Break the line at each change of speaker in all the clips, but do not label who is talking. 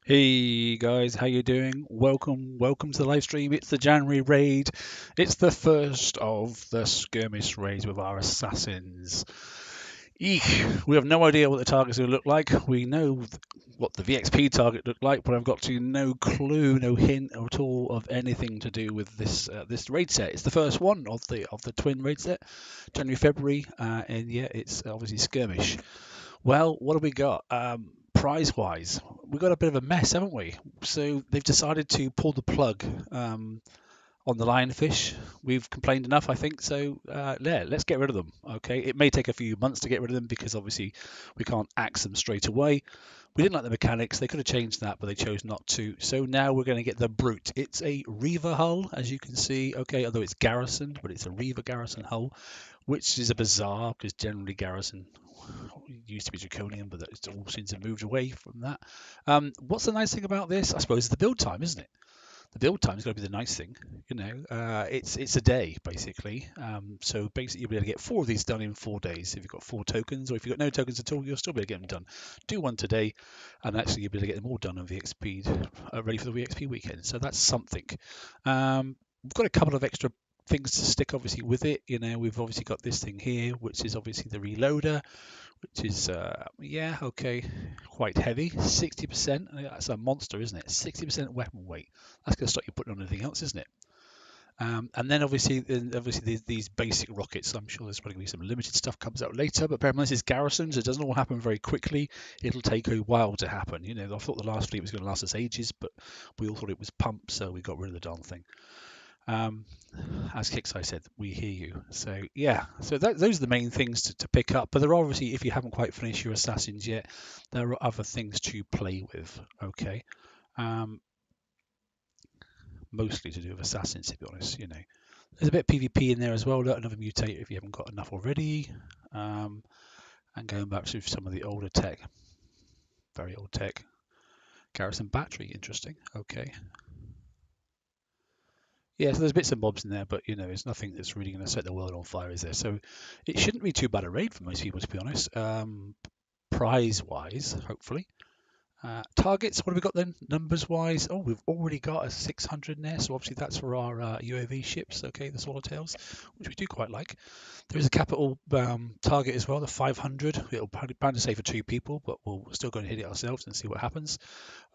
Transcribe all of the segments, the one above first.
Hey guys, how you doing? Welcome to the live stream. It's the January raid. It's the first of the skirmish raids with our assassins. Eek, we have no idea what the target's going to look like. We know what the VXP target looked like, but I've got no clue, no hint at all of anything to do with this raid set. It's the first one of the twin raid set, January February, and yeah, it's obviously skirmish. Well, what have we got? Prize-wise, we've got a bit of a mess, haven't we? So they've decided to pull the plug on the lionfish. We've complained enough, I think. So yeah, let's get rid of them. Okay, it may take a few months to get rid of them because obviously we can't axe them straight away. We didn't like the mechanics. They could have changed that, but they chose not to. So now we're going to get the brute. It's a Reaver hull, as you can see. Okay, although it's Garrison, but it's a Reaver Garrison hull, which is a bizarre because generally Garrison used to be draconian, but it's all seems to have moved away from that. What's the nice thing about this? I suppose it's the build time, isn't it? The build time is going to be the nice thing. It's a day basically. So basically you'll be able to get 4 of these done in 4 days if you've got 4 tokens, or if you've got no tokens at all, you'll still be able to get them done. Do one today, and actually you'll be able to get them all done on VXP, ready for the VXP weekend. So that's something. We've got a couple of extra things to stick obviously with it. We've obviously got this thing here, which is obviously the reloader, which is yeah, okay, quite heavy, 60%. That's a monster, isn't it? 60% weapon weight. That's going to stop you putting on anything else, isn't it? And then obviously these basic rockets. I'm sure there's probably going to be some limited stuff comes out later, but bear in mind this is Garrison, so it doesn't all happen very quickly. It'll take a while to happen. I thought the last fleet was going to last us ages, but we all thought it was pumped, so we got rid of the darn thing. As Kixai said, we hear you. So yeah, so those are the main things to pick up. But there are obviously, if you haven't quite finished your assassins yet, there are other things to play with. Okay, mostly to do with assassins, to be honest. There's a bit of PvP in there as well. Another mutator if you haven't got enough already. And going back to some of the older tech, very old tech. Garrison battery, interesting. Okay. Yeah, so there's bits and bobs in there, but it's nothing that's really going to set the world on fire, is there? So it shouldn't be too bad a raid for most people, to be honest. Prize-wise, hopefully. Targets, what have we got then? Numbers-wise, oh, we've already got a 600 in there, so obviously that's for our UAV ships, okay, the Swallowtails, which we do quite like. There is a capital target as well, the 500. It'll probably bound to say for 2 people, but we'll still go and hit it ourselves and see what happens.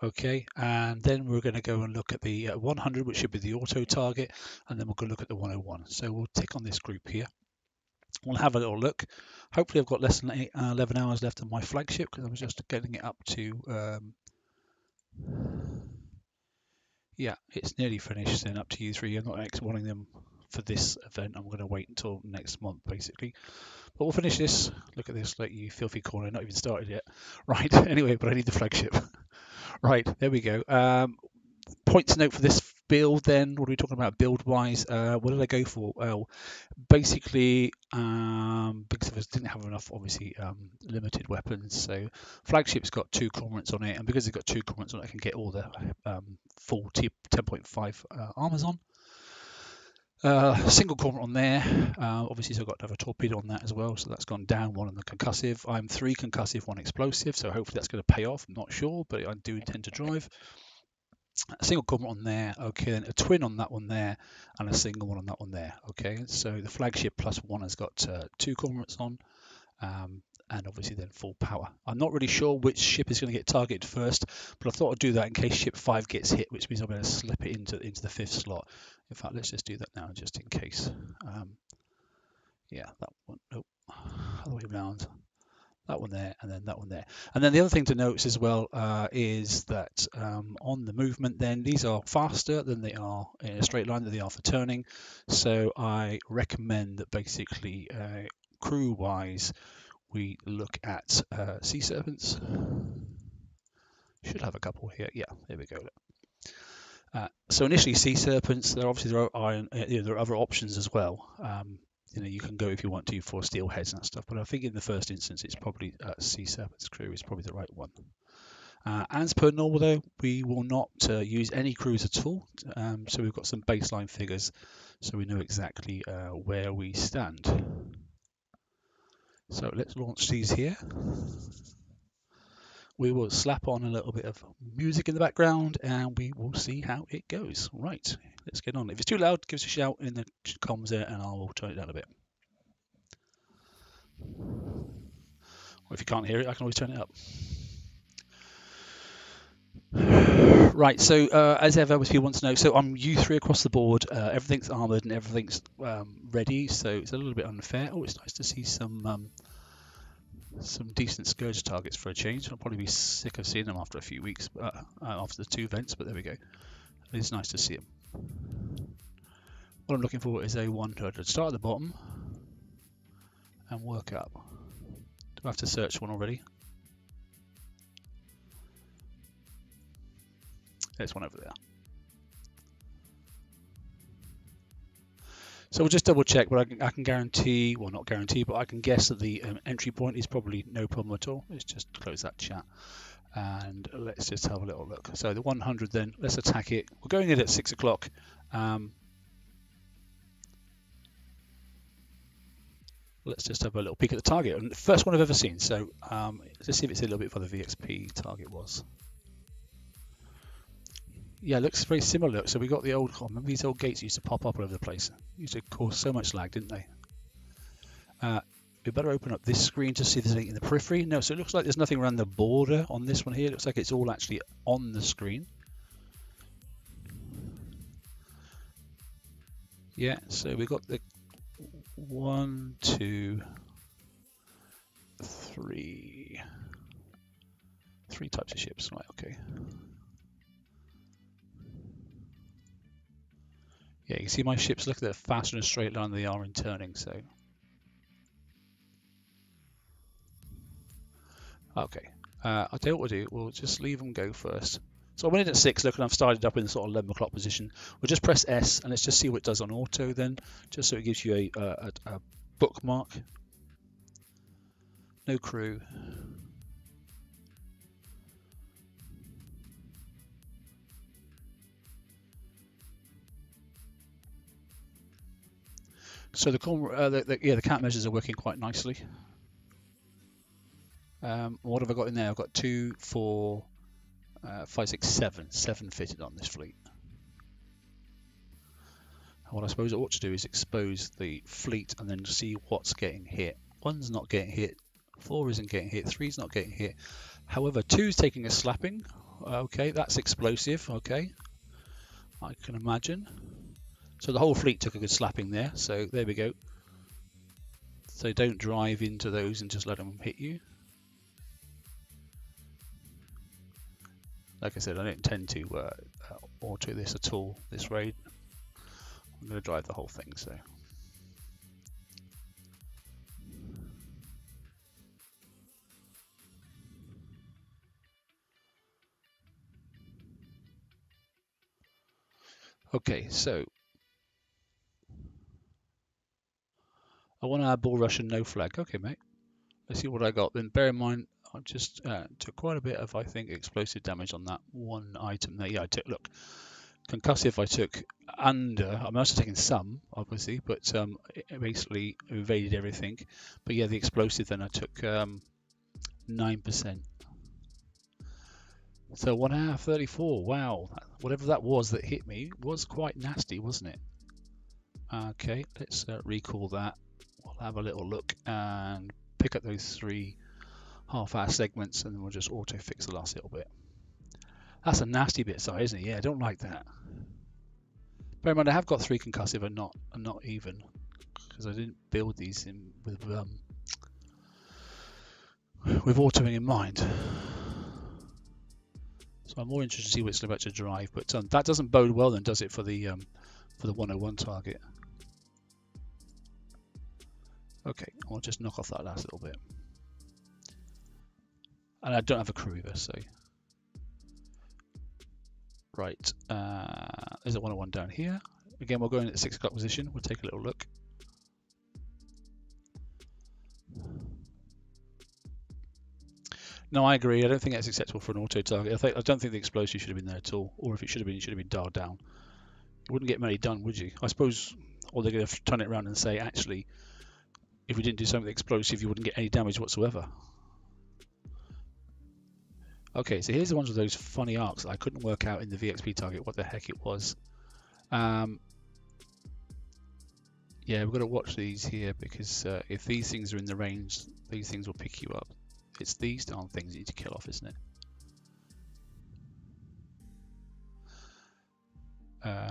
Okay, and then we're going to go and look at the 100, which should be the auto target, and then we'll go look at the 101. So we'll tick on this group here. We'll have a little look. Hopefully I've got less than 11 hours left on my flagship because I was just getting it up to, yeah, it's nearly finished, then up to U3. I'm not wanting them for this event. I'm going to wait until next month, basically. But we'll finish this. Look at this, like you filthy corner, not even started yet. Right, anyway, but I need the flagship. Right, there we go. Point to note for this build then, what are we talking about build wise? What did I go for? Well, basically, because I didn't have enough, obviously, limited weapons. So flagship's got 2 cormorants on it, and because it's got 2 cormorants on it, I can get all the full T10.5 armors on. Single cormorant on there. Obviously, so I've got to have a torpedo on that as well, so that's gone down 1 on the concussive. I'm 3 concussive, 1 explosive, so hopefully that's going to pay off. I'm not sure, but I do intend to drive. A single cormorant on there, okay, then a twin on that one there, and a single one on that one there, okay. So the flagship +1 has got 2 cormorants on, and obviously then full power. I'm not really sure which ship is going to get targeted first, but I thought I'd do that in case ship 5 gets hit, which means I'm going to slip it into the 5th slot. In fact, let's just do that now, just in case. Yeah, that one, nope, other way around. That one there, and then that one there. And then the other thing to note as well is that on the movement, then these are faster than they are in a straight line than they are for turning. So I recommend that basically crew-wise, we look at sea serpents. Should have a couple here. Yeah, there we go. So initially sea serpents. There are other options as well. You can go if you want to for steelheads and that stuff, but I think in the first instance it's probably sea serpents crew is probably the right one. As per normal though, we will not use any crews at all, so we've got some baseline figures so we know exactly where we stand. So let's launch these here. we will slap on a little bit of music in the background and we will see how it goes. Right, let's get on. If it's too loud, give us a shout in the comms there and I will turn it down a bit. Or if you can't hear it, I can always turn it up. Right, so as ever, if you want to know, so I'm U3 across the board. Everything's armoured and everything's ready, so it's a little bit unfair. Oh, it's nice to see some decent Scourge targets for a change. I'll probably be sick of seeing them after a few weeks, after the 2 events, but there we go. It's nice to see them. What I'm looking for is a 100. Start at the bottom and work up. Do I have to search one already? There's one over there. So we'll just double check, but I can guarantee, well not guarantee, but I can guess that the entry point is probably no problem at all. Let's just close that chat and let's just have a little look. So the 100 then, let's attack it. We're going in at 6 o'clock. Let's just have a little peek at the target. And the first one I've ever seen. So let's see if it's a little bit where the VXP target was. Yeah, it looks very similar. Look, so we got the old, remember these old gates used to pop up all over the place. Used to cause so much lag, didn't they? We better open up this screen to see if there's anything in the periphery. No, so it looks like there's nothing around the border on this one here. It looks like it's all actually on the screen. Yeah, so we got the 1, 2, 3 types of ships. Right, okay. Yeah, you can see my ships look, they're faster in a straight line than they are in turning, so. Okay, I'll tell you what we'll do, we'll just leave them go first. So I went in at 6, look, and I've started up in the sort of 11 o'clock position. We'll just press S and let's just see what it does on auto then, just so it gives you a bookmark. No crew. So the countermeasures are working quite nicely. What have I got in there? I've got 2, 4, 5, 6, 7. 7 fitted on this fleet. And what I suppose I ought to do is expose the fleet and then see what's getting hit. 1's not getting hit. 4 isn't getting hit. 3's not getting hit. However, 2's taking a slapping. Okay, that's explosive. Okay, I can imagine. So the whole fleet took a good slapping there. So there we go. So don't drive into those and just let them hit you. Like I said, I don't intend to auto this at all, this raid. I'm going to drive the whole thing, so. Okay, so. I want to add bull rush and no flag. Okay, mate. Let's see what I got. Then bear in mind, I just took quite a bit of, I think, explosive damage on that one item there. Yeah, I took, look, concussive I took under, I must have taken some, obviously, but it basically evaded everything. But yeah, the explosive then I took 9%. So 1 hour 34, wow. Whatever that was that hit me was quite nasty, wasn't it? Okay, let's recall that. We'll have a little look and pick up those 3 half-hour segments and then we'll just auto-fix the last little bit. That's a nasty bit, sorry, isn't it? Yeah, I don't like that. Bear in mind, I have got 3 concussive and not even, because I didn't build these in with autoing in mind. So I'm more interested to see what it's about to drive, but that doesn't bode well then, does it, for the 101 target? Okay, I'll just knock off that last little bit. And I don't have a crew either, so. Right, there's a 101 down here. Again, we'll go in at the 6 o'clock position. We'll take a little look. No, I agree. I don't think that's acceptable for an auto target. I don't think the explosive should have been there at all. Or if it should have been dialed down. You wouldn't get many done, would you? I suppose, or they're going to turn it around and say, actually, if we didn't do something explosive, you wouldn't get any damage whatsoever. Okay, so here's the ones with those funny arcs that I couldn't work out in the VXP target what the heck it was. Yeah, we've got to watch these here because if these things are in the range, these things will pick you up. It's these darn things you need to kill off, isn't it?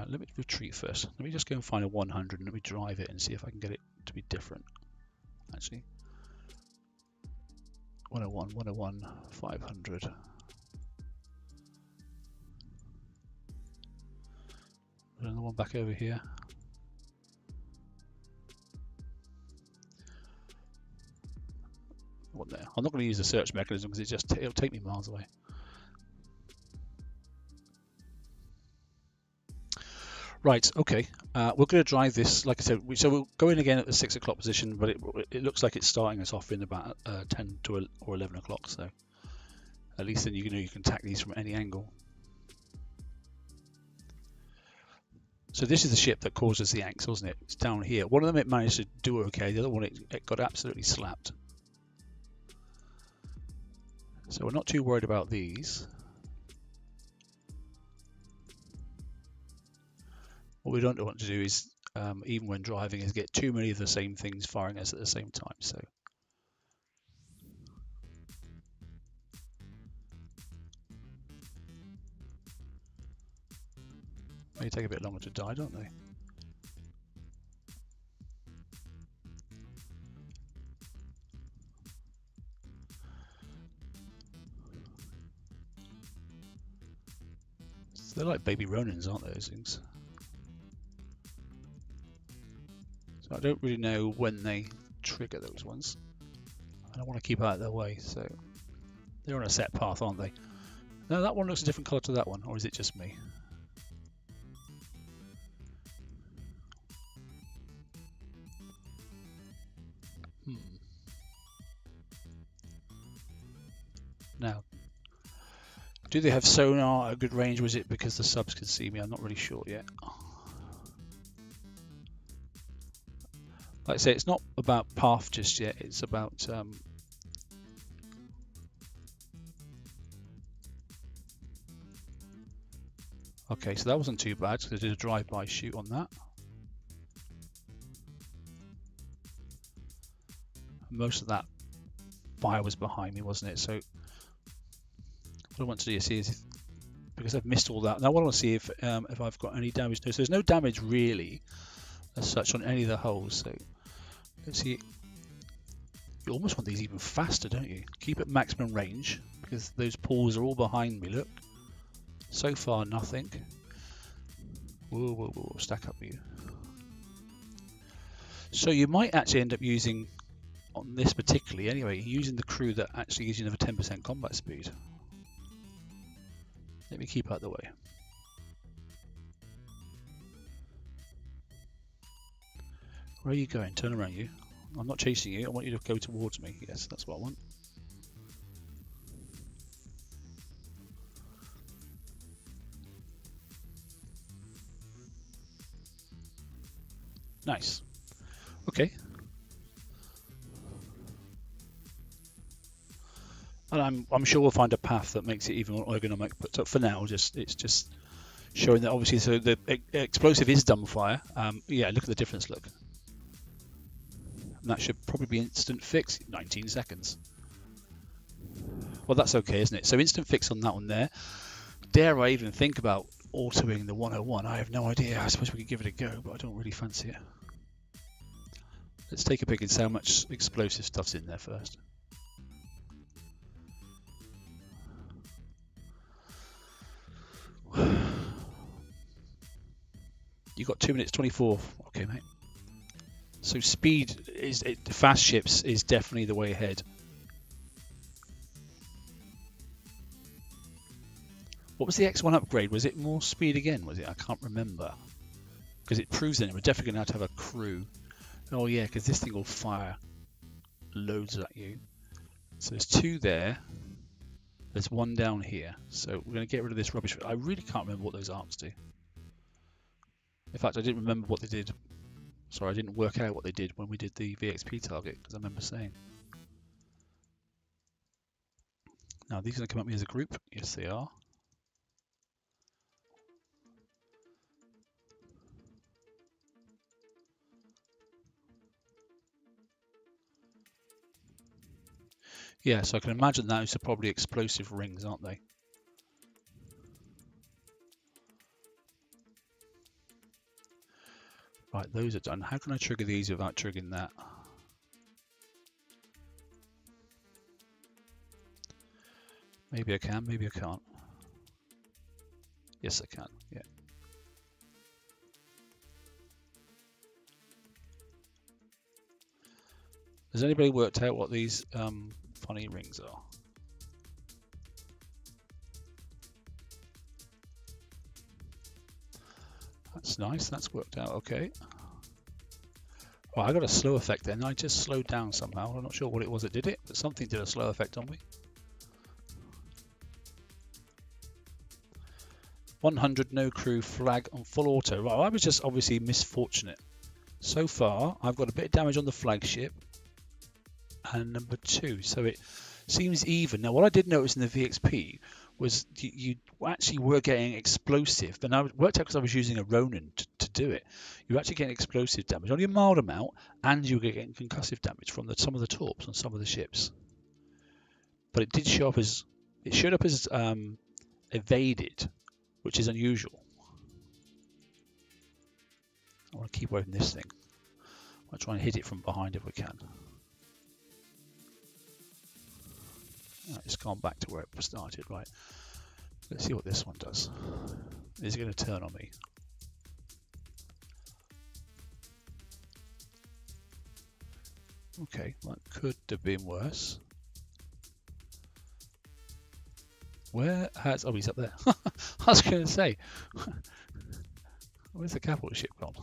Let me retreat first. Let me just go and find a 100 and let me drive it and see if I can get it to be different. Actually, 101, 101, 500. Another one back over here. What there? I'm not going to use the search mechanism because it'll take me miles away. Right, okay. We're going to drive this, like I said, so we'll go in again at the 6 o'clock position, but it looks like it's starting us off in about 10 to or 11 o'clock, so at least then you know you can attack these from any angle. So this is the ship that causes the angst, wasn't it? It's down here. One of them it managed to do okay, the other one it got absolutely slapped. So we're not too worried about these. What we don't want to do is, even when driving, is get too many of the same things firing us at the same time. So they take a bit longer to die, don't they? So they're like baby Ronins, aren't they, those things? So I don't really know when they trigger those ones. I don't want to keep out of their way, so they're on a set path, aren't they? No, that one looks a different colour to that one, or is it just me? Now, do they have sonar at a good range? Was it because the subs could see me? I'm not really sure yet. Like I say, it's not about path just yet. It's about okay, so that wasn't too bad. So they did a drive-by shoot on that. Most of that fire was behind me, wasn't it? So what I want to do is because I've missed all that. Now I want to see if I've got any damage. No, so there's no damage really as such on any of the holes. So let's see. You almost want these even faster, don't you? Keep at maximum range because those pools are all behind me. Look. So far, nothing. Whoa, whoa, whoa! Stack up you. So you might actually end up using, on this particularly anyway, using the crew that actually gives you another 10% combat speed. Let me keep out of the way. Where are you going? Turn around, you. I'm not chasing you. I want you to go towards me. Yes, that's what I want. Nice. Okay. And I'm sure we'll find a path that makes it even more ergonomic. But for now, it's just showing that obviously. So the explosive is dumbfire. Yeah, look at the difference. Look. And that should probably be instant fix. 19 seconds. Well, that's okay, isn't it? So instant fix on that one there. Dare I even think about autoing the 101? I have no idea. I suppose we could give it a go, but I don't really fancy it. Let's take a peek and see how much explosive stuff's in there first. You got 2 minutes 24. Okay, mate. So speed is fast ships is definitely the way ahead. What was the X1 upgrade? Was it more speed again? Was it? I can't remember. Because it proves then we're definitely going to have a crew. Oh yeah, because this thing will fire loads at you. So there's 2 there. There's 1 down here. So we're going to get rid of this rubbish. I really can't remember what those arcs do. In fact, I didn't remember what they did. Sorry, I didn't work out what they did when we did the VXP target, because I remember saying. Now, these are going to come at me as a group. Yes, they are. Yeah, so I can imagine those are probably explosive rings, aren't they? Right, those are done. How can I trigger these without triggering that? Maybe I can, maybe I can't. Yes, I can, yeah. Has anybody worked out what these funny rings are? That's nice, that's worked out okay. Well, I got a slow effect then. I just slowed down somehow. I'm not sure what it was that did it, but something did a slow effect on me. 100 no crew flag on full auto. Well, I was just obviously misfortunate. So far, I've got a bit of damage on the flagship and number 2, so it seems even. Now, what I did notice in the VXP was you actually were getting explosive, but I worked out because I was using a Ronin to do it. You actually getting explosive damage, only a mild amount, and you were getting concussive damage from some of the torps on some of the ships. But it did show up as evaded, which is unusual. I want to keep away from this thing. I'll try and hit it from behind if we can. It's gone back to where it started, right. Let's see what this one does. Is it going to turn on me? Okay, that could have been worse. Where has... Oh, he's up there. I was going to say, where's the capital ship gone?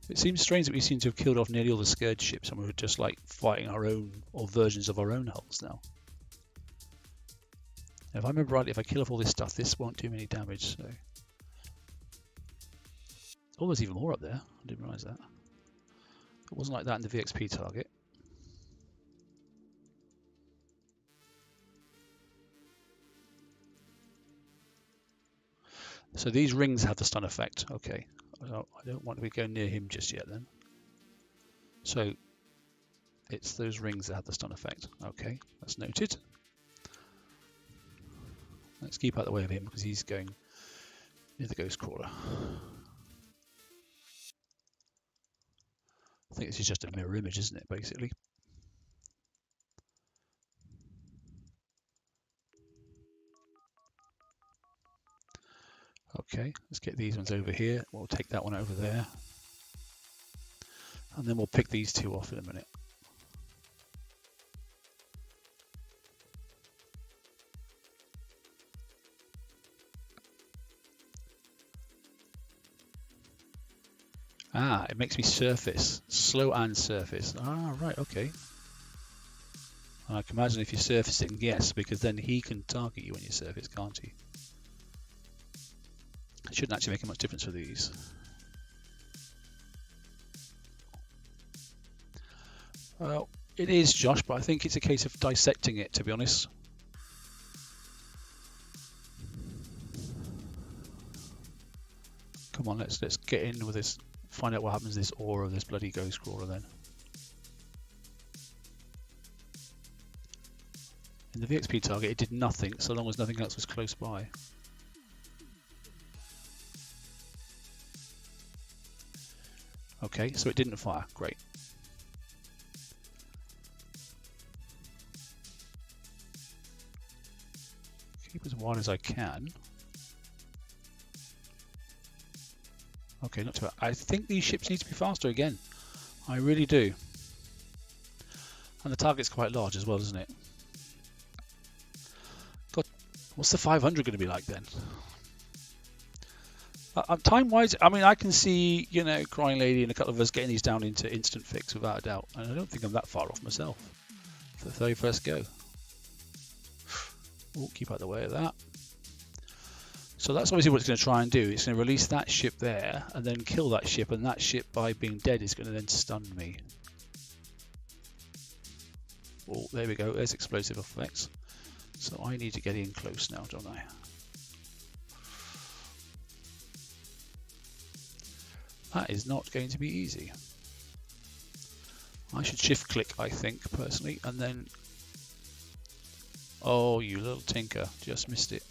It seems strange that we seem to have killed off nearly all the Scourge ships and we're just like fighting our own, or versions of our own hulls now. And if I remember rightly, if I kill off all this stuff, this won't do me any damage. So, oh, there's even more up there. I didn't realise that. It wasn't like that in the VXP target. So these rings have the stun effect. Okay. I don't want to be going near him just yet then. So it's those rings that have the stun effect. Okay, that's noted. Let's keep out of the way of him because he's going near the ghost crawler. I think this is just a mirror image, isn't it, basically? Okay, let's get these ones over here. We'll take that one over there. And then we'll pick these two off in a minute. Ah, it makes me surface. Slow and surface. Ah, right, okay. I can imagine if you're surfacing, yes, because then he can target you when you surface, can't he? It shouldn't actually make much difference for these. Well, it is, Josh, but I think it's a case of dissecting it, to be honest. Come on, let's get in with this. Find out what happens to this aura of this bloody ghost crawler then. In the VXP target, it did nothing so long as nothing else was close by. Okay, so it didn't fire. Great. Keep as wide as I can. Okay, not too bad. I think these ships need to be faster again. I really do. And the target's quite large as well, isn't it? God, what's the 500 going to be like then? Time-wise, I mean, I can see, you know, Crying Lady and a couple of us getting these down into instant fix without a doubt. And I don't think I'm that far off myself for the very first go. Oh, keep out of the way of that. So that's obviously what it's going to try and do. It's going to release that ship there and then kill that ship, and that ship, by being dead, is going to then stun me. Oh, there we go. There's explosive effects. So I need to get in close now, don't I? That is not going to be easy. I should shift click, I think, personally, and then... Oh, you little tinker. Just missed it.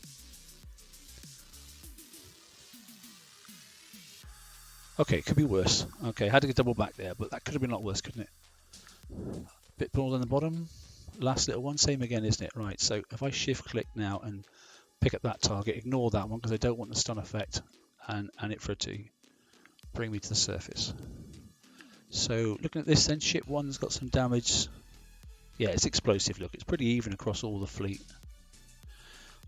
Okay, it could be worse. Okay, had to get double back there, but that could have been a lot worse, couldn't it? Bit broad on the bottom. Last little one, same again, isn't it? Right, so if I shift click now and pick up that target, ignore that one because I don't want the stun effect and it for it to bring me to the surface. So looking at this then, ship one's got some damage. Yeah, it's explosive, look, it's pretty even across all the fleet.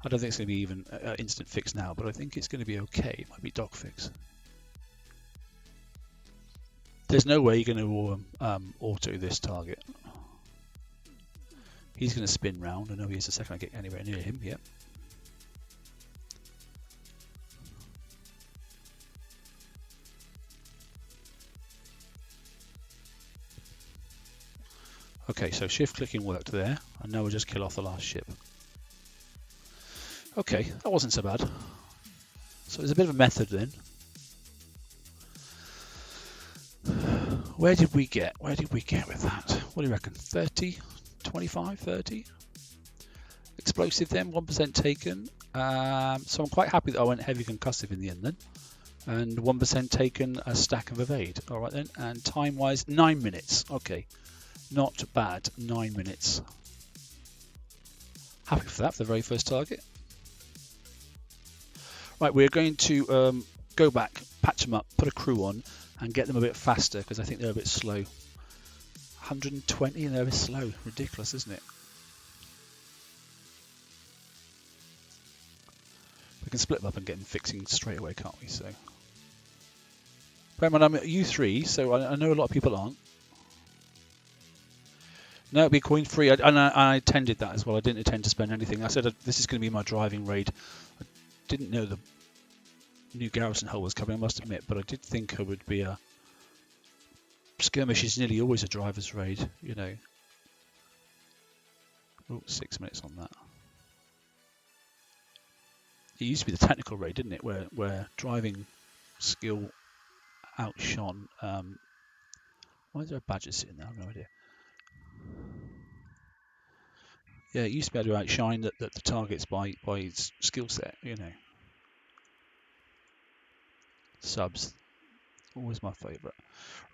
I don't think it's going to be even instant fix now, but I think it's going to be okay. It might be dog fix. There's no way you're going to auto this target. He's going to spin round. I know he is the second I get anywhere near him. Yep. Okay, so shift clicking worked there, and now we'll just kill off the last ship. Okay, that wasn't so bad. So there's a bit of a method then. Where did we get? Where did we get with that? What do you reckon? 30? 25? 30? Explosive then, 1% taken. So I'm quite happy that I went heavy concussive in the end then. And 1% taken, a stack of evade. All right then, and time-wise, 9 minutes. Okay, not bad, 9 minutes. Happy for that, for the very first target. Right, we're going to go back, patch them up, put a crew on, and get them a bit faster because I think they're a bit slow. 120 and they're a bit slow. Ridiculous, isn't it? We can split them up and get them fixing straight away, can't we? So, bear in mind, I'm at U3, so I know a lot of people aren't. No, it'll be coin free, and I attended that as well. I didn't intend to spend anything. I said this is going to be my driving raid. I didn't know the new Garrison hull was coming, I must admit, but I did think it would be a skirmish. Is nearly always a driver's raid, you know. Oh, 6 minutes on that. It used to be the technical raid, didn't it, where driving skill outshone. Why is there a badger sitting there? I have no idea. Yeah, it used to be able to outshine the targets by its skill set, you know. Subs, always my favourite.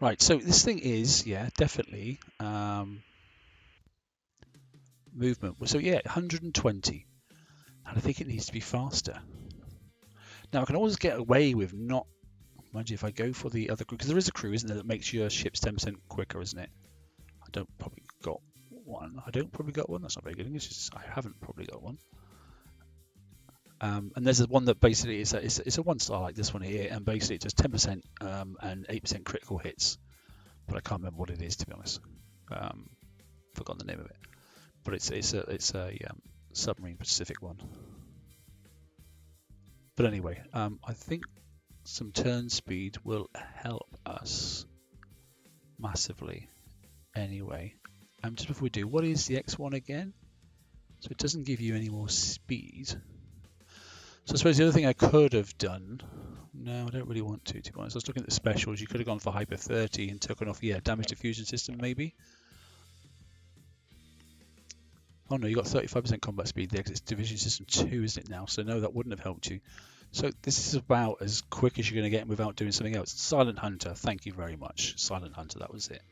Right, so this thing is, yeah, definitely movement. So yeah, 120, and I think it needs to be faster. Now I can always get away with not, mind you, if I go for the other crew, because there is a crew, isn't there, that makes your ships 10% quicker, isn't it? I don't probably got one. That's not very good. It's just I haven't probably got one. And there's one that basically is it's a 1-star like this one here, and basically it does 10% and 8% critical hits. But I can't remember what it is, to be honest. Forgotten the name of it. But it's a submarine Pacific one. But anyway, I think some turn speed will help us massively. Anyway, just before we do, what is the X1 again? So it doesn't give you any more speed. So I suppose the other thing I could have done, no, I don't really want to be honest. I was looking at the specials. You could have gone for Hyper 30 and taken off, yeah, damage diffusion system maybe. Oh no, you got 35% combat speed. The exit division system 2, isn't it now? So no, that wouldn't have helped you. So this is about as quick as you're going to get without doing something else. Silent Hunter, thank you very much. Silent Hunter, that was it.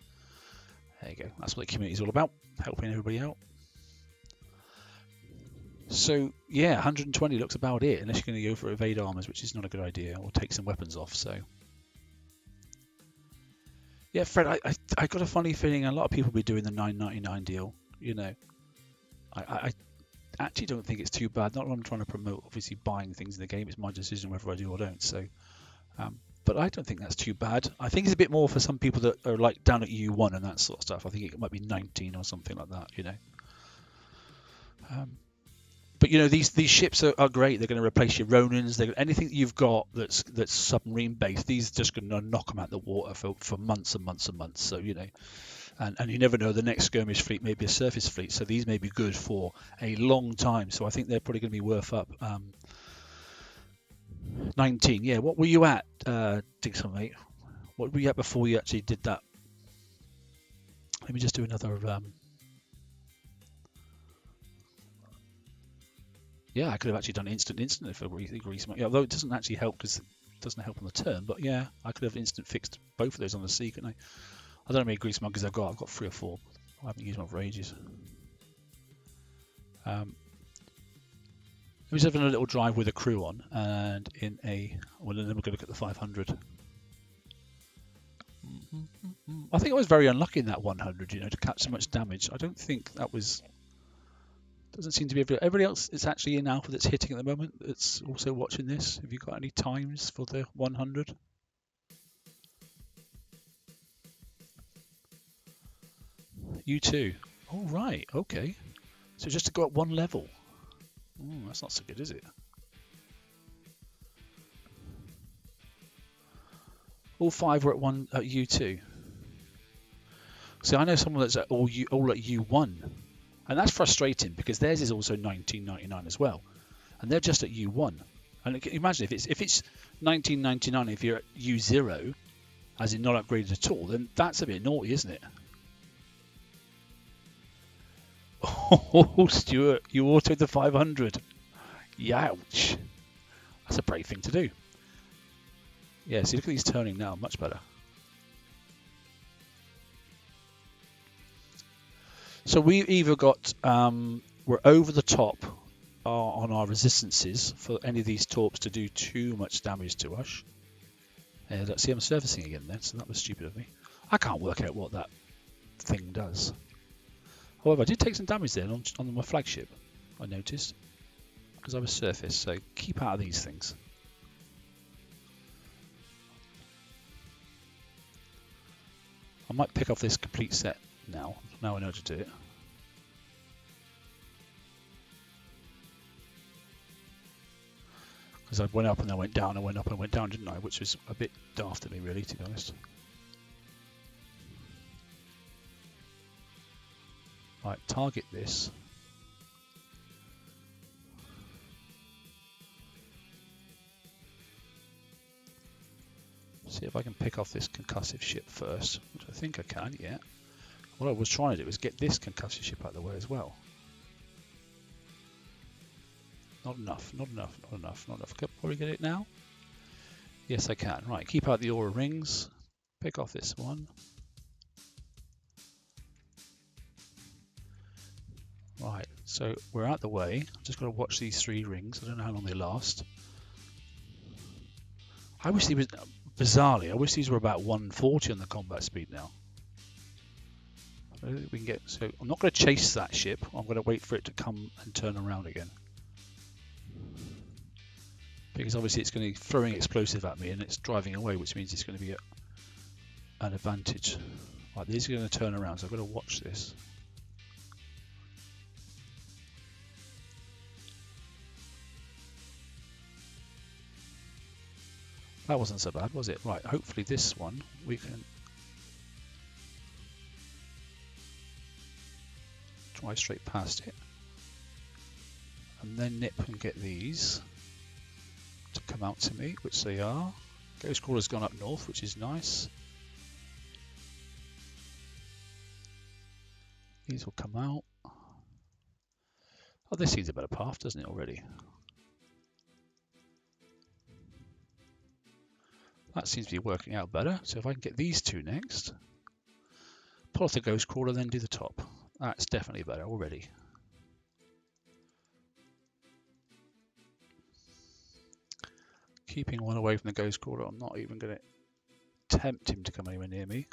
There you go. That's what the community is all about, helping everybody out. So yeah, 120 looks about it, unless you're going to go for evade armors, which is not a good idea, or take some weapons off. So yeah, Fred, I got a funny feeling a lot of people will be doing the 9.99 deal. You know, I actually don't think it's too bad. Not that I'm trying to promote obviously buying things in the game. It's my decision whether I do or don't. So, but I don't think that's too bad. I think it's a bit more for some people that are like down at U1 and that sort of stuff. I think it might be 19 or something like that. You know. But you know, these ships are great. They're going to replace your Ronins. Anything that you've got that's submarine based. These are just going to knock them out the water for months and months and months. So you know, and you never know. The next skirmish fleet may be a surface fleet, so these may be good for a long time. So I think they're probably going to be worth up. 19. Yeah. What were you at, Dixon, mate? What were you at before you actually did that? Let me just do another. Yeah, I could have actually done instant for grease mark. Yeah, although it doesn't actually help because it doesn't help on the turn. But yeah, I could have instant fixed both of those on the sea, couldn't I? I don't know how many grease markers I've got. I've got 3 or 4. I haven't used one for ages. Let me just have a little drive with a crew on, and in a. Well, then we're going to look at the 500. I think I was very unlucky in that 100. You know, to catch so much damage. I don't think that was. Doesn't seem to be everybody else is actually in alpha that's hitting at the moment that's also watching this. Have you got any times for the 100? You too. Oh, right. Okay. So just to go up 1 level. That's not so good, is it? All 5 were at U2. See, I know someone that's at all at U1. And that's frustrating because theirs is also 1999 as well, and they're just at U1. And imagine if it's 1999, if you're at U0, as in not upgraded at all, then that's a bit naughty, isn't it? Oh, Stuart, you autoed the 500. Youch. That's a brave thing to do. Yeah, see, look at these turning now, much better. So we either got, we're over the top on our resistances for any of these torps to do too much damage to us. Let's see, I'm surfacing again then, so that was stupid of me. I can't work out what that thing does. However, I did take some damage there on my flagship, I noticed, because I was surfaced, so keep out of these things. I might pick off this complete set now I know how to do it. Because I went up and I went down, I went up and went down, didn't I? Which was a bit daft of me, really, to be honest. Right, target this. See if I can pick off this concussive ship first, which I think I can, yeah. What I was trying to do was get this concussive ship out of the way as well. Not enough, not enough, not enough, not enough. Can I probably get it now? Yes, I can. Right, keep out the aura rings. Pick off this one. Right, so we're out the way. I've just got to watch these 3 rings. I don't know how long they last. I wish these were, bizarrely, I wish these were about 140 on the combat speed now. We can get, so I'm not going to chase that ship. I'm going to wait for it to come and turn around again. Because obviously it's going to be throwing explosive at me and it's driving away, which means it's going to be an advantage. Right, these are going to turn around, so I've got to watch this. That wasn't so bad, was it? Right, hopefully this one we can drive straight past it. And then nip and get these to come out to me, which they are. Ghost Crawler's gone up north, which is nice. These will come out. Oh, this seems a better path, doesn't it, already? That seems to be working out better. So if I can get these 2 next, pull off the Ghost Crawler, then do the top. That's definitely better already. Keeping one away from the Ghost Crawler, I'm not even going to tempt him to come anywhere near me.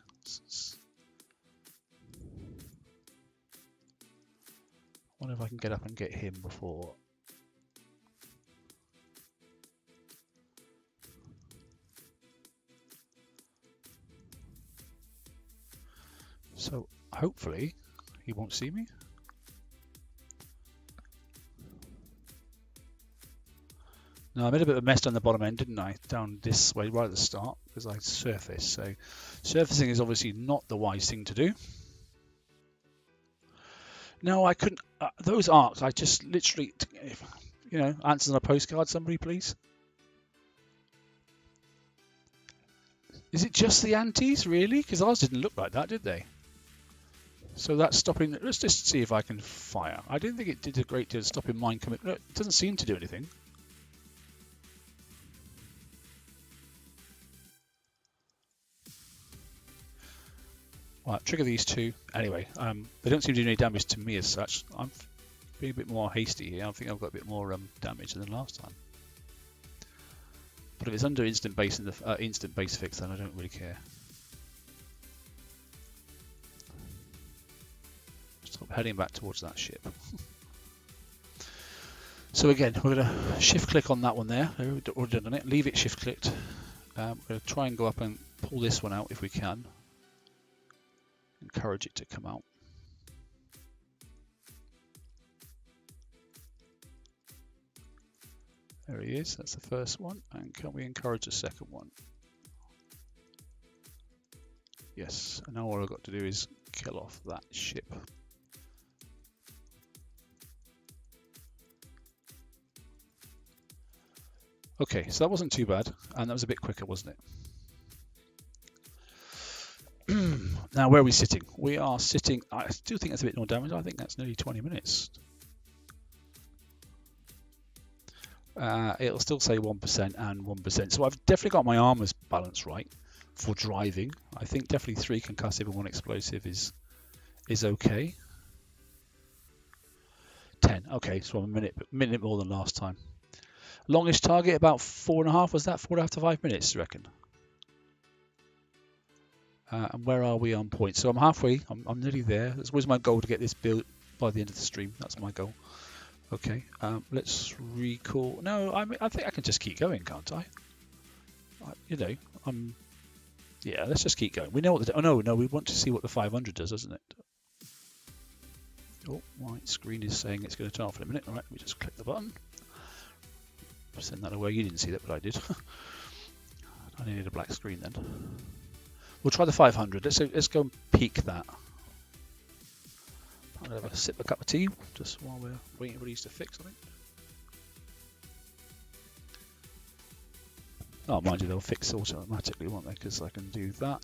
I wonder if I can get up and get him before. So hopefully he won't see me. Now I made a bit of a mess down the bottom end, didn't I? Down this way right at the start because I surfaced. So surfacing is obviously not the wise thing to do. No, I couldn't. Those arcs, I just literally, you know, answers on a postcard. Somebody, please. Is it just the antis, really? Because ours didn't look like that, did they? So that's stopping. Let's just see if I can fire. I didn't think it did a great deal of stopping mine coming. No, it doesn't seem to do anything. Right, trigger these two. Anyway, they don't seem to do any damage to me as such. I'm being a bit more hasty here. I think I've got a bit more damage than last time. But if it's under instant base in the instant base fix, then I don't really care. Stop heading back towards that ship. So again, we're going to shift click on that one there. We've already done it. Leave it shift clicked. We're going to try and go up and pull this one out if we can. Encourage it to come out. There he is, that's the first one. And can we encourage the second one? Yes, and now all I've got to do is kill off that ship. Okay, so that wasn't too bad, and that was a bit quicker, wasn't it? Now, where are we sitting? We are sitting, I still think that's a bit more damage. I think that's nearly 20 minutes. It'll still say 1% and 1%. So I've definitely got my armors balanced right for driving. I think definitely 3 concussive and 1 explosive is okay. 10. Okay, so I'm a minute more than last time. Longest target about 4.5. Was that 4.5 to 5 minutes? You reckon? And where are we on point? So I'm halfway. I'm nearly there. That's always my goal to get this built by the end of the stream. That's my goal. Okay, let's recall. No, I think I can just keep going, can't I? You know, yeah, let's just keep going. We know what the. Oh no, we want to see what the 500 does, doesn't it? Oh, my screen is saying it's going to turn off in a minute. All right, let me just click the button. Send that away. You didn't see that, but I did. I needed a black screen then. We'll try the 500. Let's go and peek that. I'm going to have a sip of a cup of tea just while we're waiting for these to fix, I think. Oh, mind you, they'll fix automatically, won't they? Because I can do that.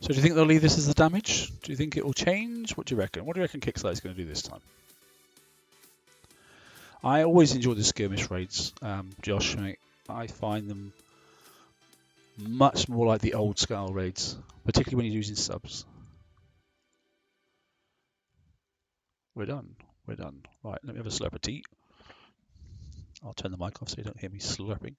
So do you think they'll leave this as the damage? Do you think it will change? What do you reckon? What do you reckon Kickstarter's going to do this time? I always enjoy the skirmish raids, Josh. I find them much more like the old scale raids, particularly when you're using subs. We're done. We're done. Right, let me have a slurp of tea. I'll turn the mic off so you don't hear me slurping.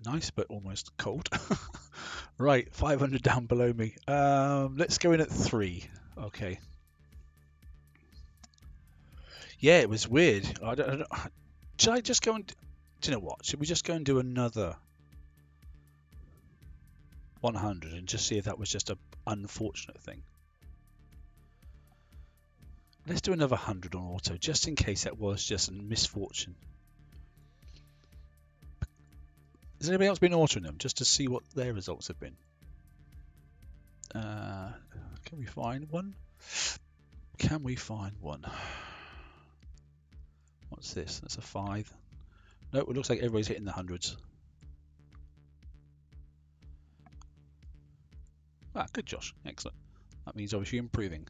Nice, but almost cold. Right, 500 down below me. Let's go in at 3. Okay. Yeah, it was weird. I don't know. Should I just go and... Do you know what? Should we just go and do another 100 and just see if that was just an unfortunate thing? Let's do another 100 on auto, just in case that was just a misfortune. Has anybody else been autoing them, just to see what their results have been? Can we find one? Can we find one? What's this? That's a 5. No, it looks like everybody's hitting the hundreds. Ah, good, Josh. Excellent. That means obviously improving.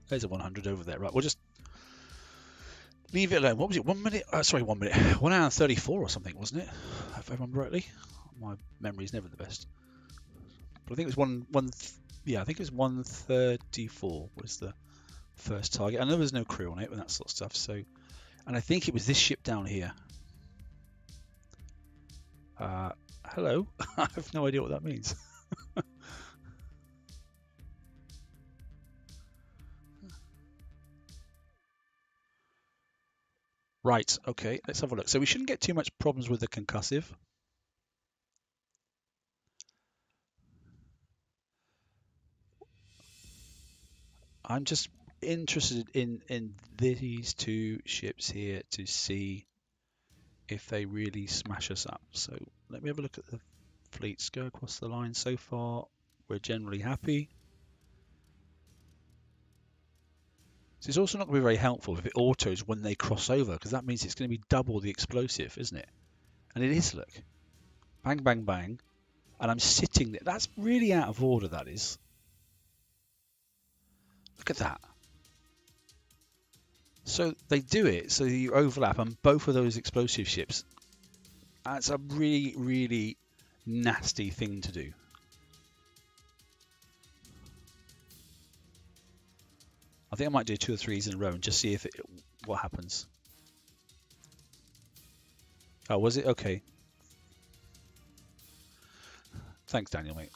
There's a 100 over there. Right, we'll just leave it alone. What was it? 1 minute? Sorry, 1 minute. 1 hour and 34 or something, wasn't it? If I remember rightly. My memory's never the best. But I think it was yeah, I think it was 134 was the first target. I know there's no crew on it and that sort of stuff. So, and I think it was this ship down here. Hello. I have no idea what that means. Right, okay, let's have a look. So we shouldn't get too much problems with the concussive. I'm just interested in these two ships here to see if they really smash us up. So let me have a look at the fleets go across the line. So far, we're generally happy. So it's also not going to be very helpful if it autos when they cross over, because that means it's going to be double the explosive, isn't it? And it is, look. Bang, bang, bang. And I'm sitting there. That's really out of order, that is. Look at that. So they do it so you overlap on both of those explosive ships. That's a really, really nasty thing to do. I think I might do 2 or 3s in a row and just see if what happens. Oh, was it? Okay. Thanks, Daniel, mate.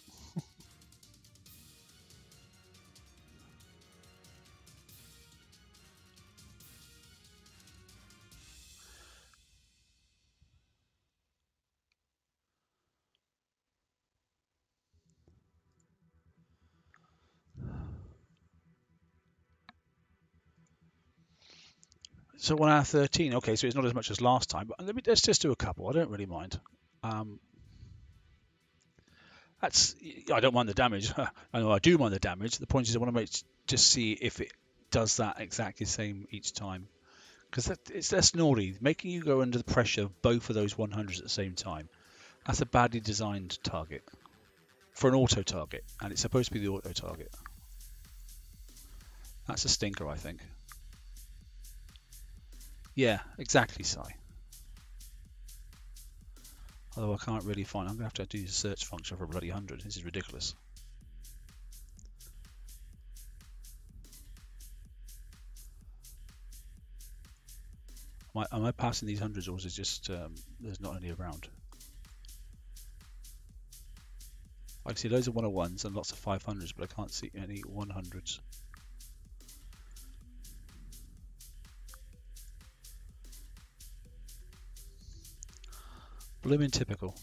So 1 out of 13. Okay, so it's not as much as last time, but let's just do a couple. I don't really mind. I don't mind the damage. I know I do mind the damage. The point is I want to just see if it does that exactly the same each time. Because that's naughty. Making you go under the pressure of both of those 100s at the same time. That's a badly designed target. For an auto target. And it's supposed to be the auto target. That's a stinker, I think. Yeah, exactly, Si. Although I can't really find... I'm going to have to do the search function for a bloody 100. This is ridiculous. Am I passing these 100s, or is it just there's not any around? I can see loads of 101s and lots of 500s, but I can't see any 100s. Blooming typical.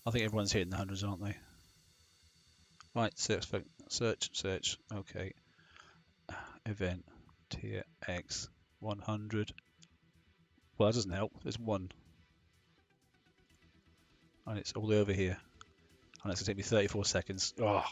I think everyone's hitting the 100s, aren't they? Right, search. Okay. Event TX 100. Well, that doesn't help. There's one. And it's all the way over here. And it's going to take me 34 seconds. Oh.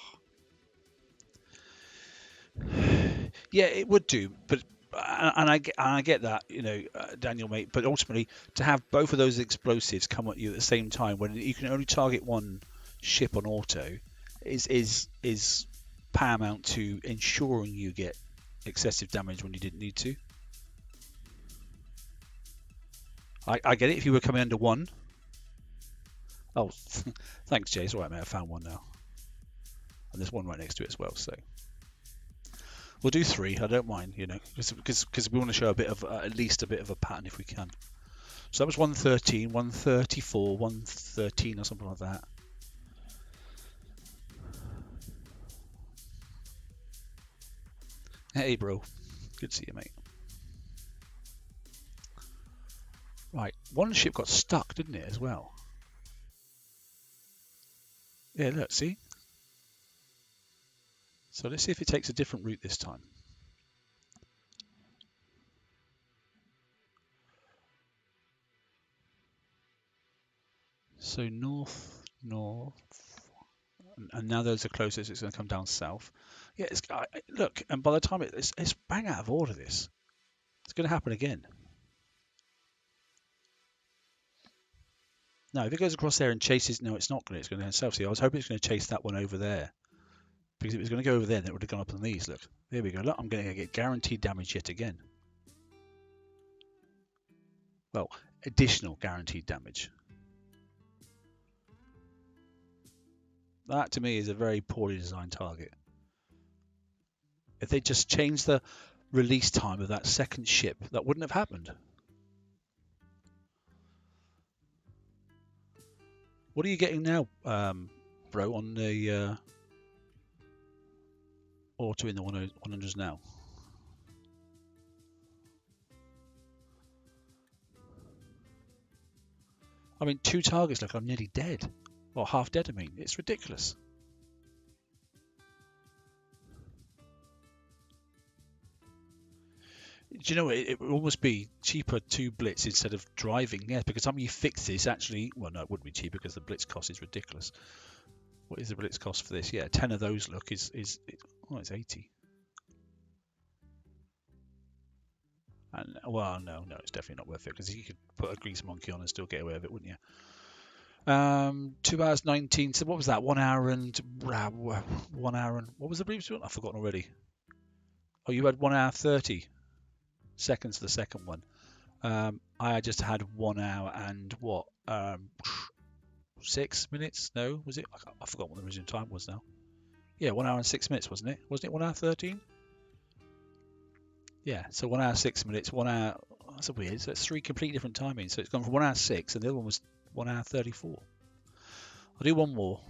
Yeah, it would do, but and I get that, you know, Daniel, mate. But ultimately, to have both of those explosives come at you at the same time when you can only target one ship on auto is paramount to ensuring you get excessive damage when you didn't need to. I get it if you were coming under one. Oh, thanks, Jay. It's all right, mate. I found one now, and there's one right next to it as well. So. We'll do 3. I don't mind, you know, because we want to show a bit of at least a bit of a pattern if we can. So that was 113, 134, 113 or something like that. Hey, bro. Good to see you, mate. Right, one ship got stuck, didn't it, as well? Yeah, look, see? So let's see if it takes a different route this time. So north, and now those are closest, it's going to come down south. Yeah, look, and by the time it's bang out of order, this. It's going to happen again. No, if it goes across there and chases, no, it's not going to. It's going to go south. See, I was hoping it's going to chase that one over there. Because if it was going to go over there, then it would have gone up on these. Look, there we go. Look, I'm going to get guaranteed damage yet again. Well, additional guaranteed damage. That, to me, is a very poorly designed target. If they just changed the release time of that second ship, that wouldn't have happened. What are you getting now, bro, on the auto in the 100s now. I mean, 2 targets, look, I'm nearly dead. Or half dead, I mean. It's ridiculous. Do you know what? It would almost be cheaper to blitz instead of driving. Yeah, because time you fix this, actually, well, no, it wouldn't be cheaper because the blitz cost is ridiculous. What is the blitz cost for this? Yeah, 10 of those, look, it's 80. And well, no, it's definitely not worth it because you could put a grease monkey on and still get away with it, wouldn't you? 2 hours 19. So what was that? 1 hour and 1 hour and what was the previous one? I've forgotten already. Oh, you had 1 hour 30 seconds for the second one. I just had 1 hour and what? 6 minutes? No, was it? I forgot what the original time was now. Yeah, 1 hour and 6 minutes, wasn't it? Wasn't it 1 hour 13? Yeah, so 1 hour 6 minutes, 1 hour. That's a weird. So it's 3 completely different timings. So it's gone from 1 hour 6, and the other one was 1 hour 34. I'll do one more.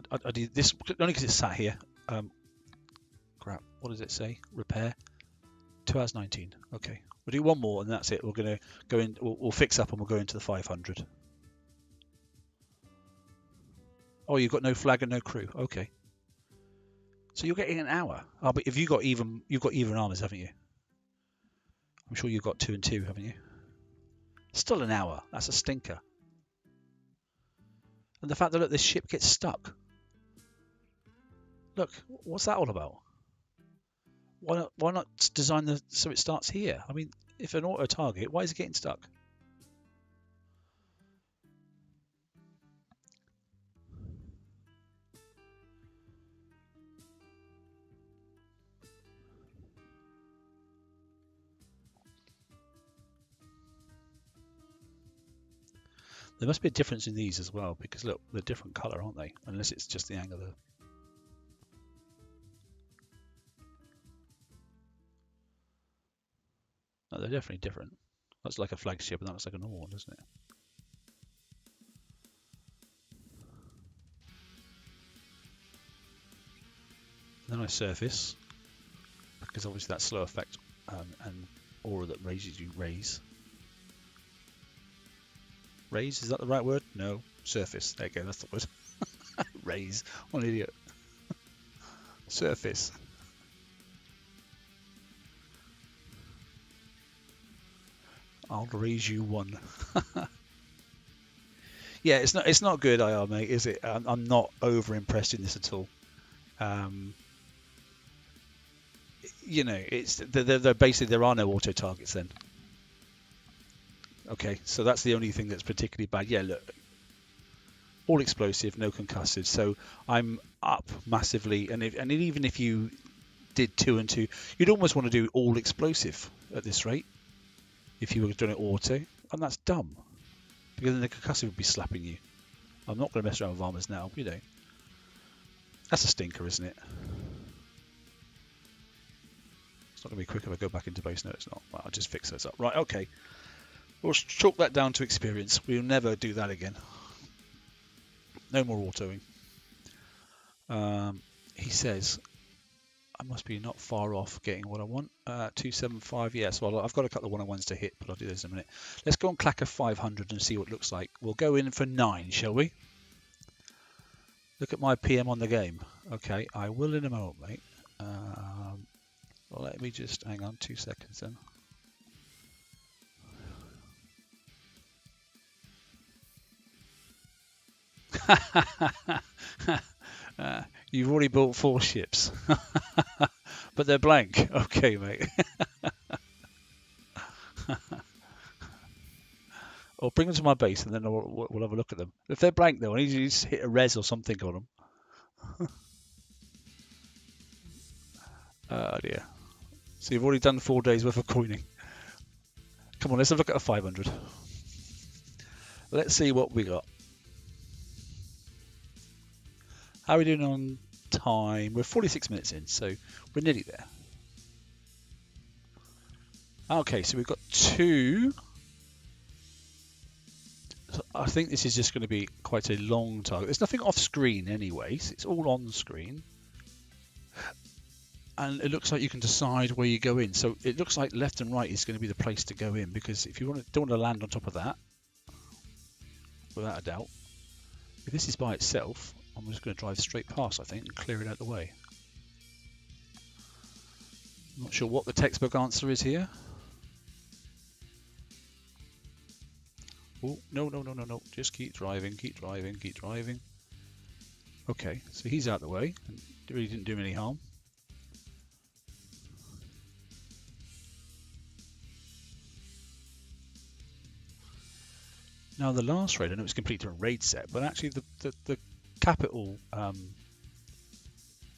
I do this only because it's sat here. Crap. What does it say? Repair. 2 hours 19. Okay. We'll do one more, and that's it. We're gonna go in. We'll fix up, and we'll go into the 500. Oh, you've got no flag and no crew. Okay. So you're getting an hour. Oh, but if you've got even armors, haven't you? I'm sure you've got 2 and 2, haven't you? Still an hour. That's a stinker. And the fact that look, this ship gets stuck. Look, what's that all about? Why not design so it starts here? I mean, if an auto target, why is it getting stuck? There must be a difference in these as well, because look, they're different colour, aren't they? Unless it's just the angle of the... No, they're definitely different. That's like a flagship, and that looks like a normal one, doesn't it? Then I surface, because obviously that slow effect and aura that raises you raise. Raise, is that the right word? No. Surface. There you go, that's the word. Raise. What an idiot. Surface. I'll raise you 1. Yeah, it's not good IR, mate, is it? I'm not over impressed in this at all. You know, it's they're basically there are no auto targets then. Okay, so that's the only thing that's particularly bad. Yeah, look, all explosive, no concussive. So I'm up massively, and even if you did 2 and 2, you'd almost want to do all explosive at this rate if you were doing it auto, and that's dumb because then the concussive would be slapping you. I'm not going to mess around with armors now, you know. That's a stinker, isn't it? It's not going to be quick if I go back into base. No, it's not. Well, I'll just fix those up. Right, okay. We'll chalk that down to experience. We'll never do that again. No more autoing. He says, I must be not far off getting what I want. 275, yes. Well, I've got a couple of 101s to hit, but I'll do this in a minute. Let's go on Clacker 500 and see what it looks like. We'll go in for 9, shall we? Look at my PM on the game. Okay, I will in a moment, mate. Well, let me just hang on 2 seconds then. You've already built 4 ships, but they're blank. Okay, mate. Or bring them to my base, and then we'll have a look at them. If they're blank, though, I need you to hit a res or something on them. Oh dear. So you've already done 4 days worth of coining. Come on, let's have a look at a 500. Let's see what we got. How are we doing on time? We're 46 minutes in, so we're nearly there. Okay, so we've got 2 I think this is just going to be quite a long target. There's nothing off screen anyways. It's all on screen. And it looks like you can decide where you go in. So it looks like left and right is going to be the place to go in, because if you don't want to land on top of that, without a doubt, if this is by itself, I'm just going to drive straight past, I think, and clear it out of the way. I'm not sure what the textbook answer is here. Oh, no. Just keep driving, keep driving, keep driving. Okay, so he's out of the way. It really didn't do him any harm. Now the last raid, I know it's completely a raid set, but actually the capital,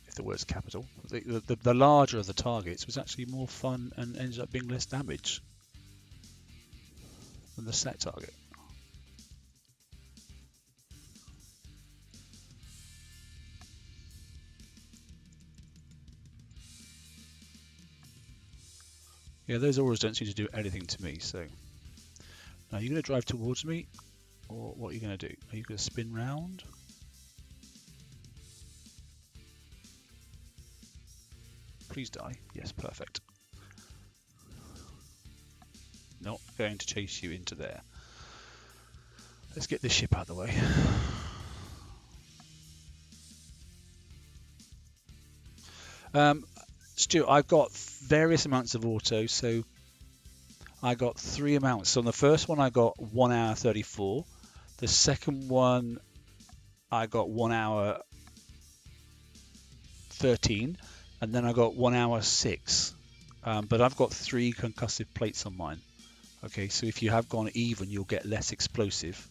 if the word's capital, the larger of the targets was actually more fun and ended up being less damage than the set target. Yeah, those auras don't seem to do anything to me, so. Now, are you going to drive towards me, or what are you going to do? Are you going to spin round? Please die. Yes, perfect. Not going to chase you into there. Let's get this ship out of the way. Stu, I've got various amounts of auto, so I got 3 amounts. So on the first one I got 1 hour 34. The second one I got 1 hour 13, and then I got 1 hour 6. But I've got 3 concussive plates on mine. Okay, so if you have gone even, you'll get less explosive.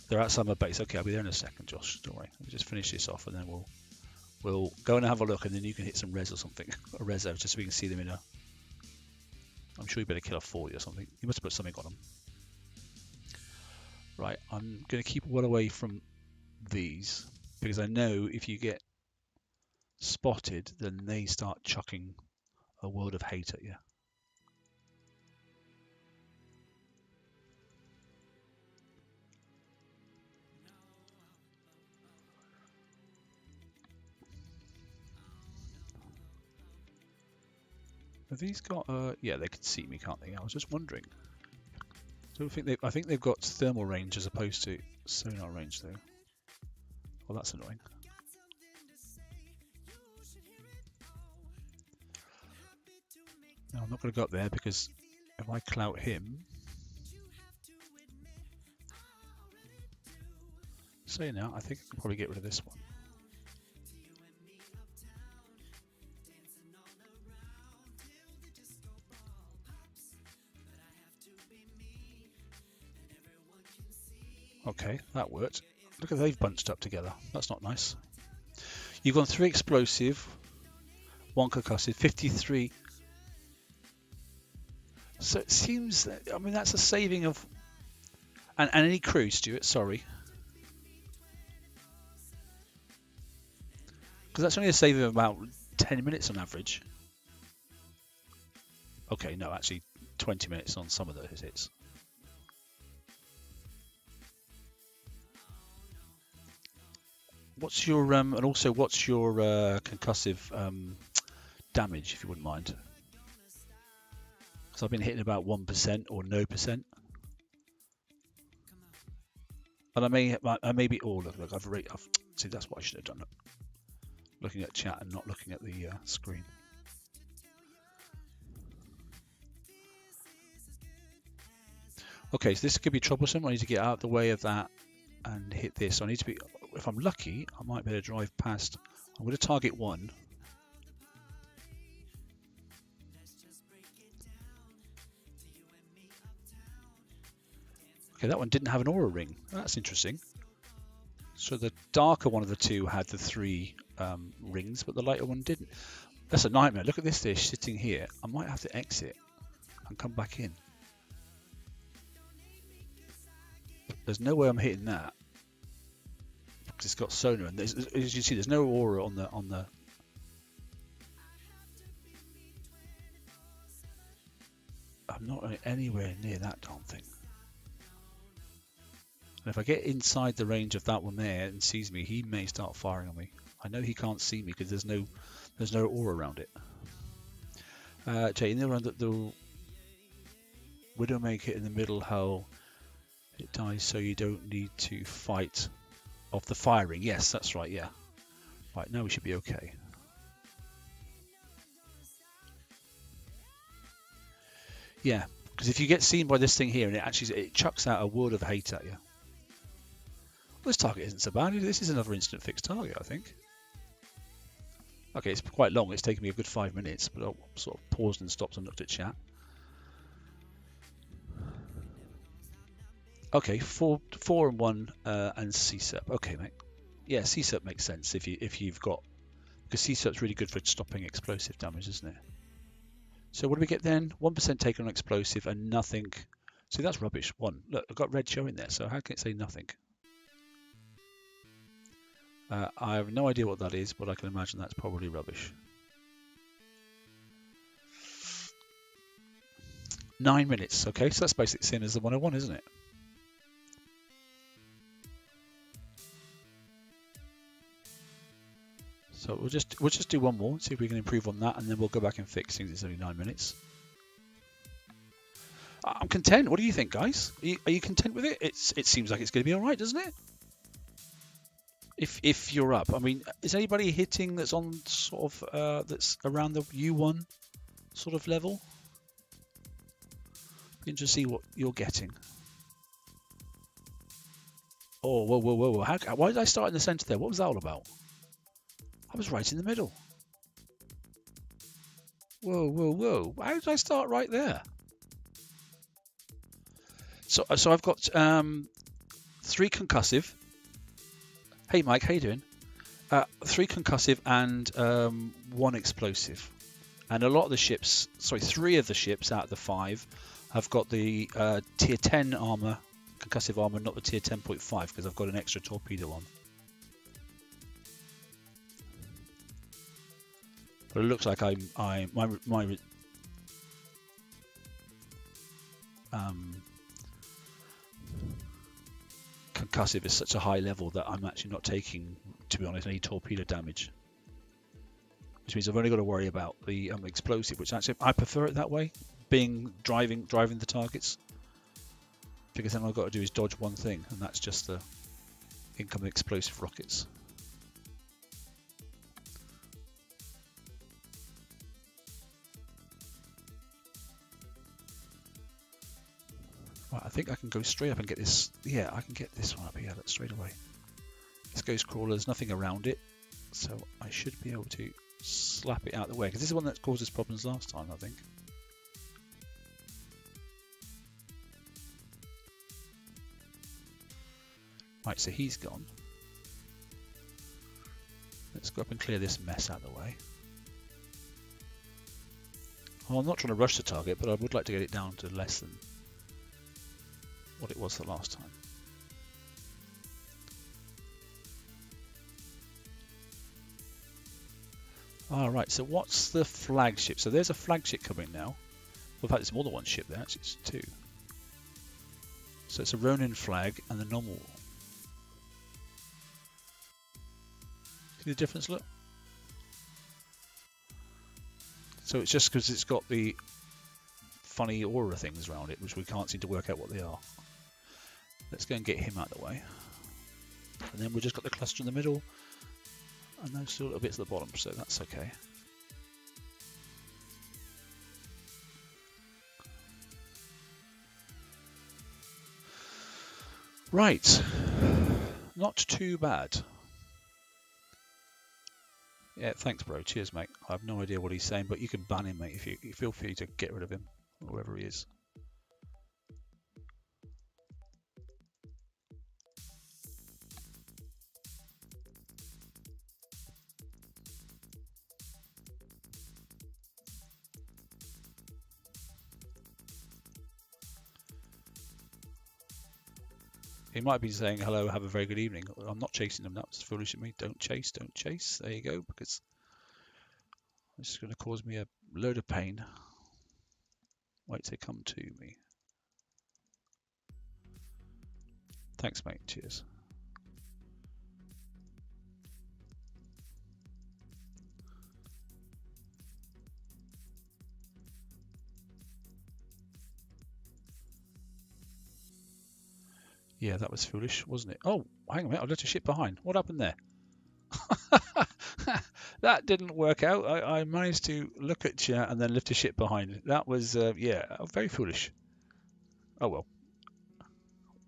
They're outside my base. Okay, I'll be there in a second, Josh. Don't worry. Let me just finish this off, and then we'll go and have a look, and then you can hit some res or something, a reso, just so we can see them in a. I'm sure you better kill a 40 or something. You must have put something on them. Right, I'm going to keep well away from these, because I know if you get spotted, then they start chucking a world of hate at you. Have these got? Yeah, they can see me, can't they? I was just wondering. I think they've got thermal range as opposed to sonar range, though. Well, that's annoying. No, I'm not going to go up there, because if I clout him. So now, I think I can probably get rid of this one. Okay, that worked. Look at they've bunched up together. That's not nice. You've gone 3 explosive, 1 concussive, 53. So it seems that, I mean, that's a saving of. And any crew, Stuart, sorry. Because that's only a saving of about 10 minutes on average. Okay, no, actually 20 minutes on some of those hits. What's your and also what's your concussive damage, if you wouldn't mind? Because I've been hitting about 1% or no percent. But I may be. Oh, look, I've see, that's what I should have done. Looking at chat and not looking at the screen. Okay, so this could be troublesome. I need to get out of the way of that and hit this. So I need to be. If I'm lucky, I might be able to drive past. I'm going to target 1. Okay, that one didn't have an aura ring. That's interesting. So the darker one of the 2 had the 3 rings, but the lighter one didn't. That's a nightmare. Look at this fish sitting here. I might have to exit and come back in. There's no way I'm hitting that, because it's got sonar, and as you see, there's no aura on the. I'm not anywhere near that darn thing. And if I get inside the range of that one there and sees me, he may start firing on me. I know he can't see me because there's no aura around it. Jay, in the round that the Widowmaker in the middle hull, it dies so you don't need to fight off the firing. Yes, that's right, yeah. Right, now we should be okay. Yeah, because if you get seen by this thing here and it chucks out a world of hate at you. Well, this target isn't so bad. This is another instant fixed target, I think. Okay, it's quite long. It's taken me a good 5 minutes, but I'll sort of paused and stopped and looked at chat. Okay, 4 and 1 and CSUP. Okay, mate. Yeah, CSUP makes sense if you've got, because CSUP's really good for stopping explosive damage, isn't it? So what do we get then? 1% taken on explosive and nothing. See, that's rubbish. 1. Look, I've got red showing there, so how can it say nothing? I have no idea what that is, but I can imagine that's probably rubbish. 9 minutes. Okay, so that's basically the same as the 101, isn't it? So we'll just do one more, see if we can improve on that, and then we'll go back and fix things. It's only 9 minutes. I'm content. What do you think, guys? Are you content with it? It seems like it's going to be all right, doesn't it? If you're up, I mean, is anybody hitting that's on sort of that's around the U1 sort of level? You can just see what you're getting. Oh, whoa! Why did I start in the centre there? What was that all about? I was right in the middle. Whoa! How did I start right there? So I've got 3 concussive. Hey Mike, how you doing? 3 concussive and 1 explosive. And a lot of the ships, sorry, 3 of the ships out of the 5 have got the tier 10 armor, concussive armor, not the tier 10.5 because I've got an extra torpedo on. But it looks like my concussive is such a high level that I'm actually not taking, to be honest, any torpedo damage. Which means I've only got to worry about the explosive, which actually I prefer it that way, being driving the targets. Because then all I've got to do is dodge one thing, and that's just the incoming explosive rockets. Right, I think I can go straight up and get this. Yeah, I can get this one up here straight away. This ghost crawler, there's nothing around it, so I should be able to slap it out of the way, because this is the one that caused us problems last time, I think. Right, so he's gone. Let's go up and clear this mess out of the way. Well, I'm not trying to rush the target, but I would like to get it down to less than what it was the last time. Alright, so what's the flagship? So there's a flagship coming now. Well, in fact, it's more than one ship there, actually, it's 2. So it's a Ronin flag and the normal. See the difference, look? So it's just because it's got the funny aura things around it, which we can't seem to work out what they are. Let's go and get him out of the way. And then we've just got the cluster in the middle. And those still little bits at the bottom, so that's okay. Right. Not too bad. Yeah, thanks, bro. Cheers, mate. I have no idea what he's saying, but you can ban him, mate, if you feel free to get rid of him, whoever he is. He might be saying, hello, have a very good evening. I'm not chasing them. That's foolish of me. Don't chase, don't chase. There you go, because this is going to cause me a load of pain. Wait till they come to me. Thanks, mate. Cheers. Yeah, that was foolish, wasn't it? Oh, hang on a minute. I left a ship behind. What happened there? That didn't work out. I managed to look at you and then lift a ship behind. That was, yeah, very foolish. Oh well.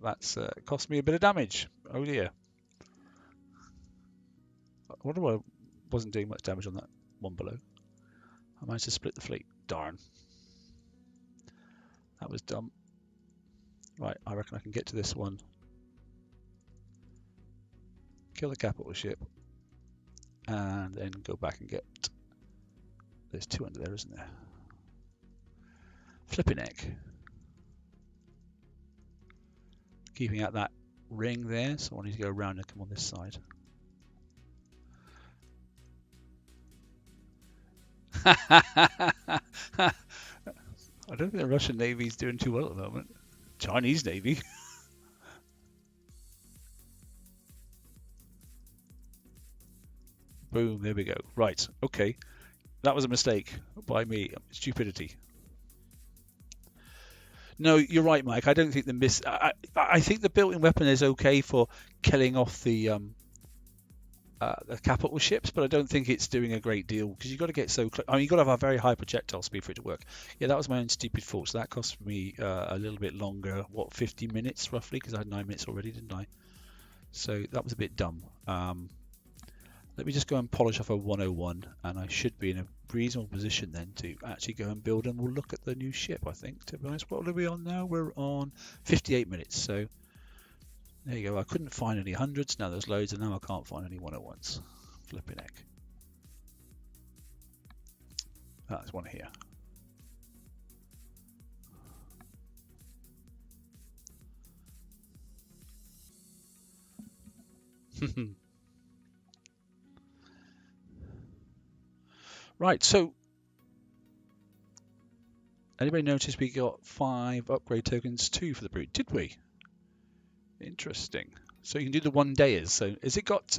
That's cost me a bit of damage. Oh dear. I wonder why I wasn't doing much damage on that one below. I managed to split the fleet. Darn. That was dumb. Right, I reckon I can get to this one. Kill the capital ship. And then go back and get... There's two under there, isn't there? Flipping heck. Keeping out that ring there, so I need to go around and come on this side. I don't think the Russian Navy's doing too well at the moment. Chinese Navy. Boom, there we go. Right, okay. That was a mistake by me. Stupidity. No, you're right, Mike. I don't think the I think the built-in weapon is okay for killing off the capital ships, but I don't think it's doing a great deal because you've got to get so close. I mean, you've got to have a very high projectile speed for it to work. Yeah, that was my own stupid fault. So that cost me a little bit longer. What, 50 minutes roughly? Because I had 9 minutes already, didn't I? So that was a bit dumb. Let me just go and polish off a 101, and I should be in a reasonable position then to actually go and build, and we'll look at the new ship, I think, to be honest. What are we on now? We're on 58 minutes, so there you go. I couldn't find any hundreds, now there's loads, and now I can't find any 101s. Flipping heck. There's one here. Right, so anybody notice we got 5 upgrade tokens, 2 for the brute? Did we? Interesting. So you can do the 1 dayers. So has it got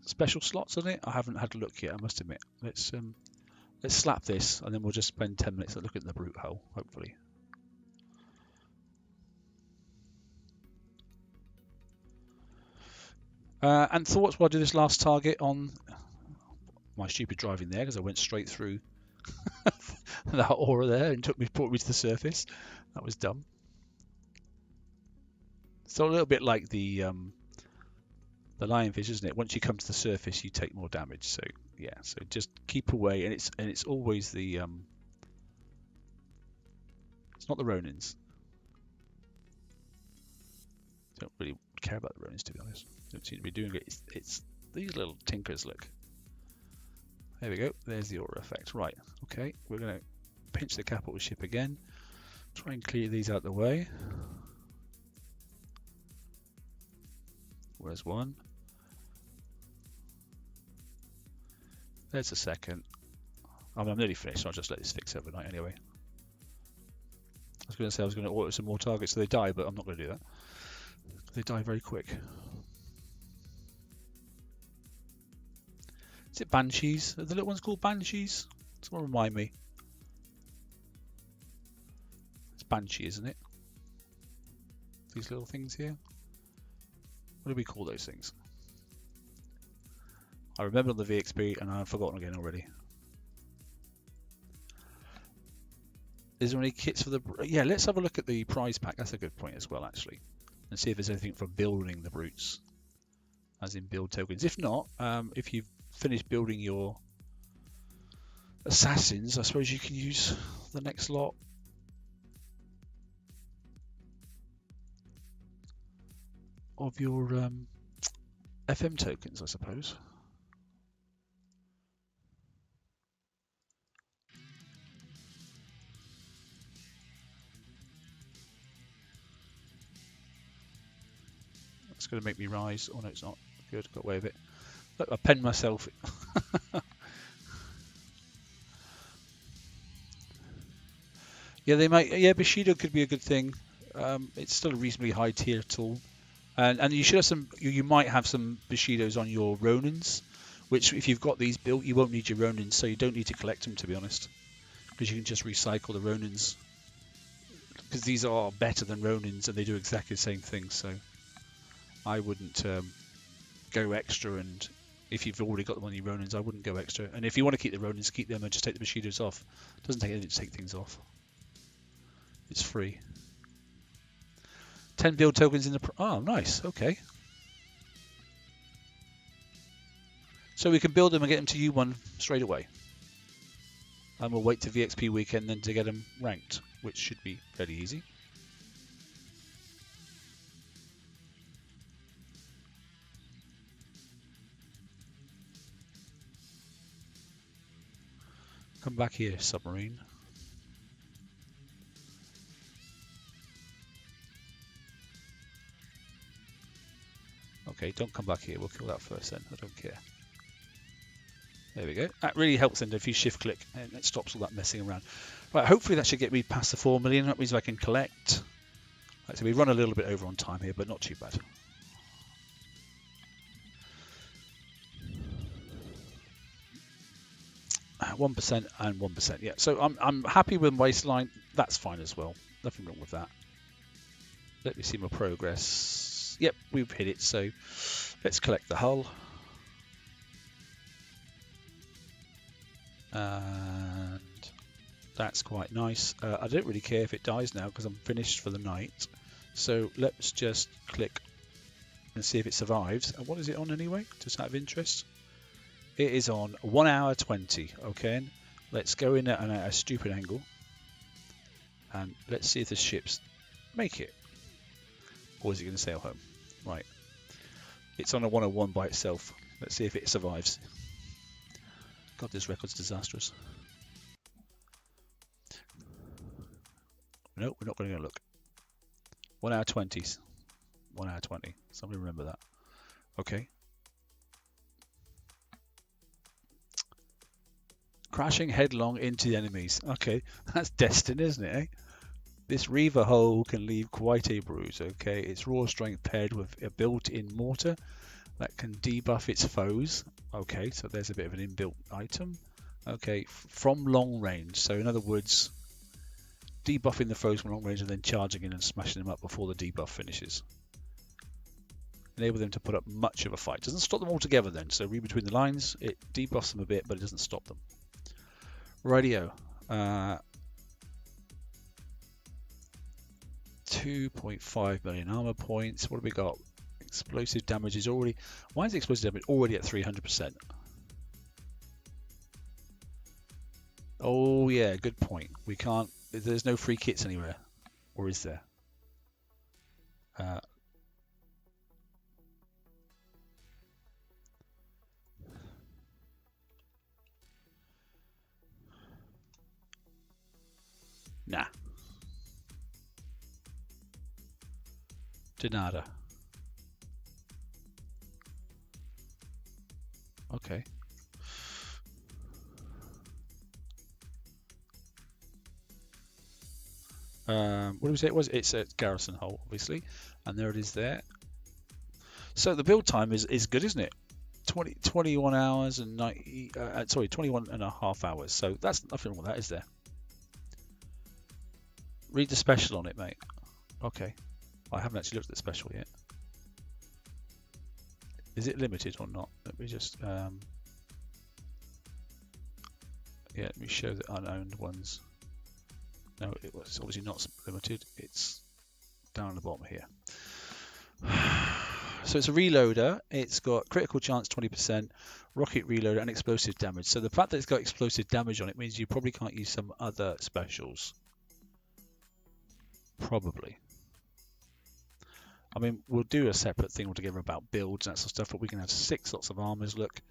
special slots on it? I haven't had a look yet, I must admit. Let's slap this, and then we'll just spend 10 minutes looking at the brute hull, hopefully. And thoughts while I do this last target on my stupid driving there, because I went straight through that aura there and brought me to the surface. That was dumb. So a little bit like the lionfish, isn't it? Once you come to the surface, you take more damage. So yeah, so just keep away, and it's always the it's not the Ronins. Don't really care about the Ronins, to be honest. Don't seem to be doing it. It's these little tinkers. Look. There we go. There's the aura effect. Right. Okay. We're going to pinch the capital ship again. Try and clear these out of the way. Where's one? There's a second. I mean, I'm nearly finished, so I'll just let this fix overnight anyway. I was going to say I was going to order some more targets so they die, but I'm not going to do that. They die very quick. Is it Banshees? Are the little ones called Banshees? Someone remind me. It's Banshee, isn't it? These little things here. What do we call those things? I remember on the VXP and I've forgotten again already. Is there any kits for the... Yeah, let's have a look at the prize pack. That's a good point as well, actually. And see if there's anything for building the brutes. As in build tokens. If not, if you've finished building your assassins, I suppose you can use the next lot. Of your FM tokens, I suppose. That's going to make me rise. Oh no, it's not. Good, got away with it. Look, I penned myself. Yeah, they might. Yeah, Bushido could be a good thing. It's still a reasonably high tier tool. And you should have some. You might have some Bushidos on your Ronins, which if you've got these built, you won't need your Ronins, so you don't need to collect them, to be honest, because you can just recycle the Ronins. Because these are better than Ronins and they do exactly the same thing. So I wouldn't go extra. And if you've already got them on your Ronins, I wouldn't go extra. And if you want to keep the Ronins, keep them and just take the Bushidos off. It doesn't take anything to take things off. It's free. 10 build tokens in the... Oh, nice. Okay. So we can build them and get them to U1 straight away. And we'll wait to VXP weekend then to get them ranked, which should be fairly easy. Come back here, submarine. Okay, don't come back here. We'll kill that first then. I don't care. There we go. That really helps then if you shift click and it stops all that messing around. Right, hopefully that should get me past the 4 million. That means I can collect. Right, so we run a little bit over on time here, but not too bad. Uh, 1% and 1%. Yeah, so I'm happy with waistline. That's fine as well. Nothing wrong with that. Let me see my progress. Yep, we've hit it. So let's collect the hull. And that's quite nice. I don't really care if it dies now because I'm finished for the night. So let's just click and see if it survives. And what is it on anyway? Just out of interest. It is on 1 hour 20. Okay, let's go in at a stupid angle. And let's see if the ships make it. Or is it going to sail home? Right. It's on a 101 by itself. Let's see if it survives. God, this record's disastrous. No, we're not going to look. 1 hour 20s. 1 hour 20. Somebody remember that. Okay. Crashing headlong into the enemies. Okay, that's destined, isn't it, eh? This Reaver hull can leave quite a bruise, okay? It's raw strength paired with a built-in mortar that can debuff its foes. Okay, so there's a bit of an inbuilt item. Okay, from long range. So in other words, debuffing the foes from long range and then charging in and smashing them up before the debuff finishes. Enable them to put up much of a fight. Doesn't stop them altogether then. So read between the lines. It debuffs them a bit, but it doesn't stop them. Radio. 2.5 million armor points. What have we got? Explosive damage is already... Why is explosive damage already at 300%? Oh yeah, good point. We can't... There's no free kits anywhere. Or is there? Nah. De nada. Okay. What did we say it was? It's a Garrison hull, obviously. And there it is there. So the build time is good, isn't it? 21 hours and 90... sorry, 21 and a half hours. So that's nothing wrong with that, is there? Read the special on it, mate. Okay. I haven't actually looked at the special yet. Is it limited or not? Let me just... yeah, let me show the unowned ones. No, it was obviously not limited. It's down at the bottom here. So it's a reloader. It's got critical chance 20%, rocket reloader, and explosive damage. So the fact that it's got explosive damage on it means you probably can't use some other specials. Probably. I mean, we'll do a separate thing altogether about builds and that sort of stuff, but we can have 6 lots of armors, look,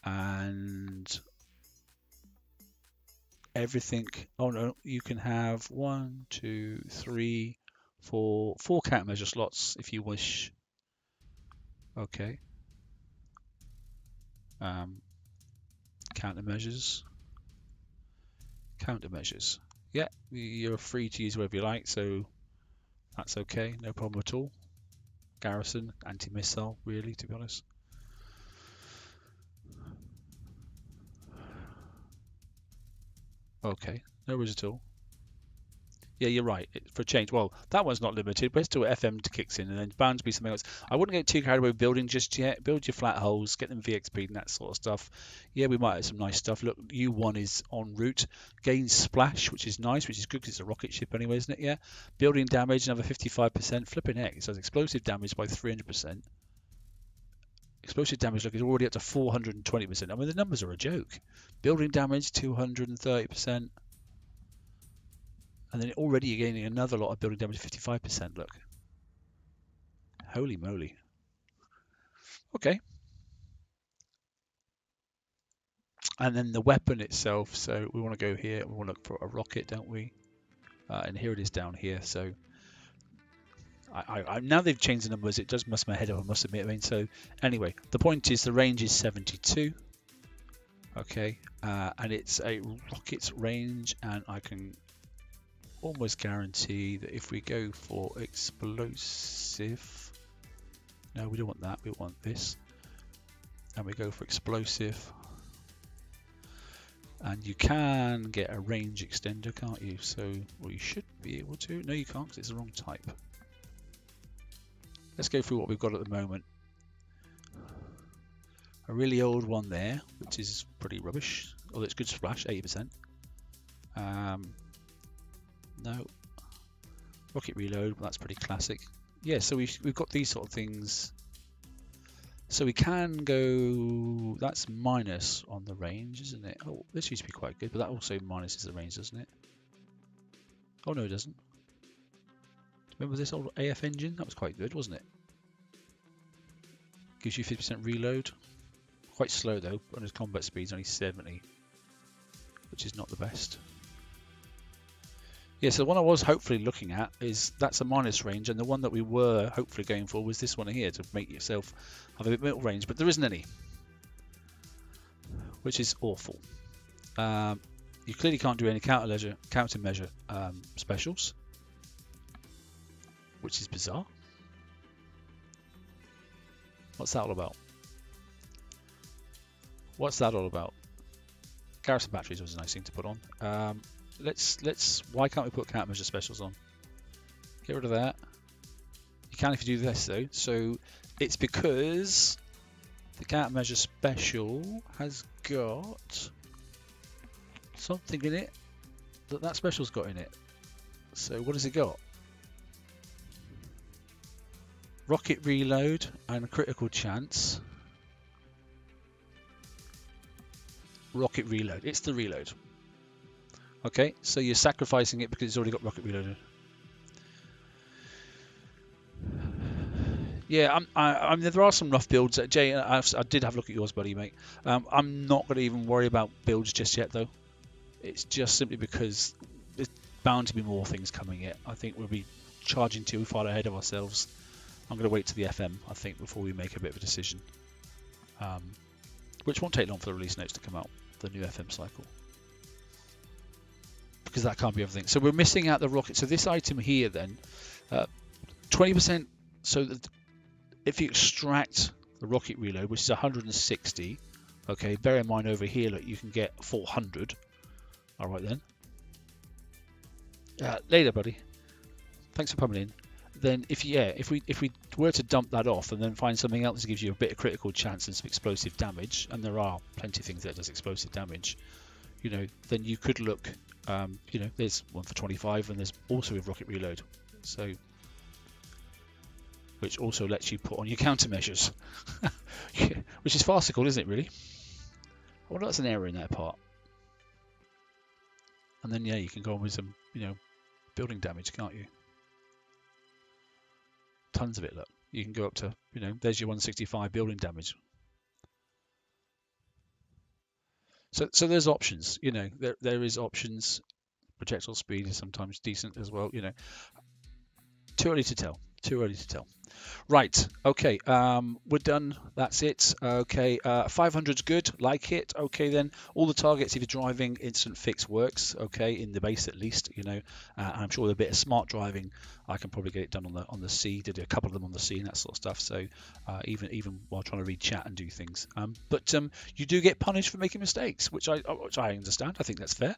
and everything. Oh no, you can have 1, 2, 3, 4 countermeasure slots if you wish. Okay. Countermeasures. Yeah, you're free to use whatever you like. So That's okay, no problem at all. Garrison, anti-missile, really, to be honest. Okay, no worries at all. Yeah, you're right. For a change, well, that one's not limited, but it's still FM kicks in, and then bound to be something else. I wouldn't get too carried away with building just yet. Build your flat holes, get them VXP and that sort of stuff. Yeah, we might have some nice stuff. Look, U1 is en route. Gain splash, which is nice, which is good because it's a rocket ship anyway, isn't it? Yeah. Building damage, another 55%. Flipping heck, it says explosive damage by 300%. Explosive damage, look, is already up to 420%. I mean, the numbers are a joke. Building damage, 230%. And then already you're gaining another lot of building damage, 55%. Look. Holy moly. Okay. And then the weapon itself. So we want to go here. We want to look for a rocket, don't we? And here it is down here. So now they've changed the numbers. It does mess my head up, I must admit. I mean, so anyway, the point is the range is 72. Okay. And it's a rocket range. And I can almost guarantee that if we go for explosive, no, we don't want that, we want this, and we go for explosive, and you can get a range extender, can't you? So, well, you should be able to. No, you can't because it's the wrong type. Let's go through what we've got at the moment. A really old one there, which is pretty rubbish, although it's good splash, 80%. No. Rocket reload, well, that's pretty classic. Yeah, so we've got these sort of things. So we can go, that's minus on the range, isn't it? Oh, this used to be quite good, but that also minuses the range, doesn't it? Oh no, it doesn't. Remember this old AF engine? That was quite good, wasn't it? Gives you 50% reload. Quite slow though, on his combat speed's only 70, which is not the best. Yeah, so the one I was hopefully looking at is that's a minus range, and the one that we were hopefully going for was this one here to make yourself have a bit more range, but there isn't any, which is awful. You clearly can't do any countermeasure specials, which is bizarre. What's that all about? What's that all about? Garrison batteries was a nice thing to put on. Why can't we put countermeasure specials on? Get rid of that. You can if you do this though. So it's because the countermeasure special has got something in it that special's got in it. So what has it got? Rocket reload and a critical chance. Rocket reload. It's the reload. Okay, so you're sacrificing it because it's already got rocket reloaded. Yeah, I mean, there are some rough builds. Jay, I did have a look at yours, buddy, mate. I'm not going to even worry about builds just yet, though. It's just simply because there's bound to be more things coming yet. I think we'll be charging too far ahead of ourselves. I'm going to wait to the FM, I think, before we make a bit of a decision. Which won't take long for the release notes to come out, the new FM cycle. Because that can't be everything. So we're missing out the rocket. So this item here then, 20%. So that if you extract the rocket reload, which is 160, okay, bear in mind over here, look, you can get 400. All right then. Later, buddy. Thanks for coming in. Then if we were to dump that off and then find something else that gives you a bit of critical chance and some explosive damage, and there are plenty of things that does explosive damage, you know, then you could look. You know, there's one for 25, and there's also with rocket reload, so which also lets you put on your countermeasures, yeah, which is farcical, isn't it? Really. Well, that's an error in that part. And then yeah, you can go on with some, you know, building damage, can't you? Tons of it. Look, you can go up to, you know, there's your 165 building damage. So there's options, you know, there is options. Projectile speed is sometimes decent as well, you know. Too early to tell. Too early to tell. Right, okay, we're done. That's it. Okay, 500's good, like it. Okay, then all the targets, if you're driving, instant fix works. Okay, in the base at least, you know. I'm sure with a bit of smart driving, I can probably get it done on the sea. Did a couple of them on the sea and that sort of stuff. So even while trying to read chat and do things, but you do get punished for making mistakes, which I understand. I think that's fair.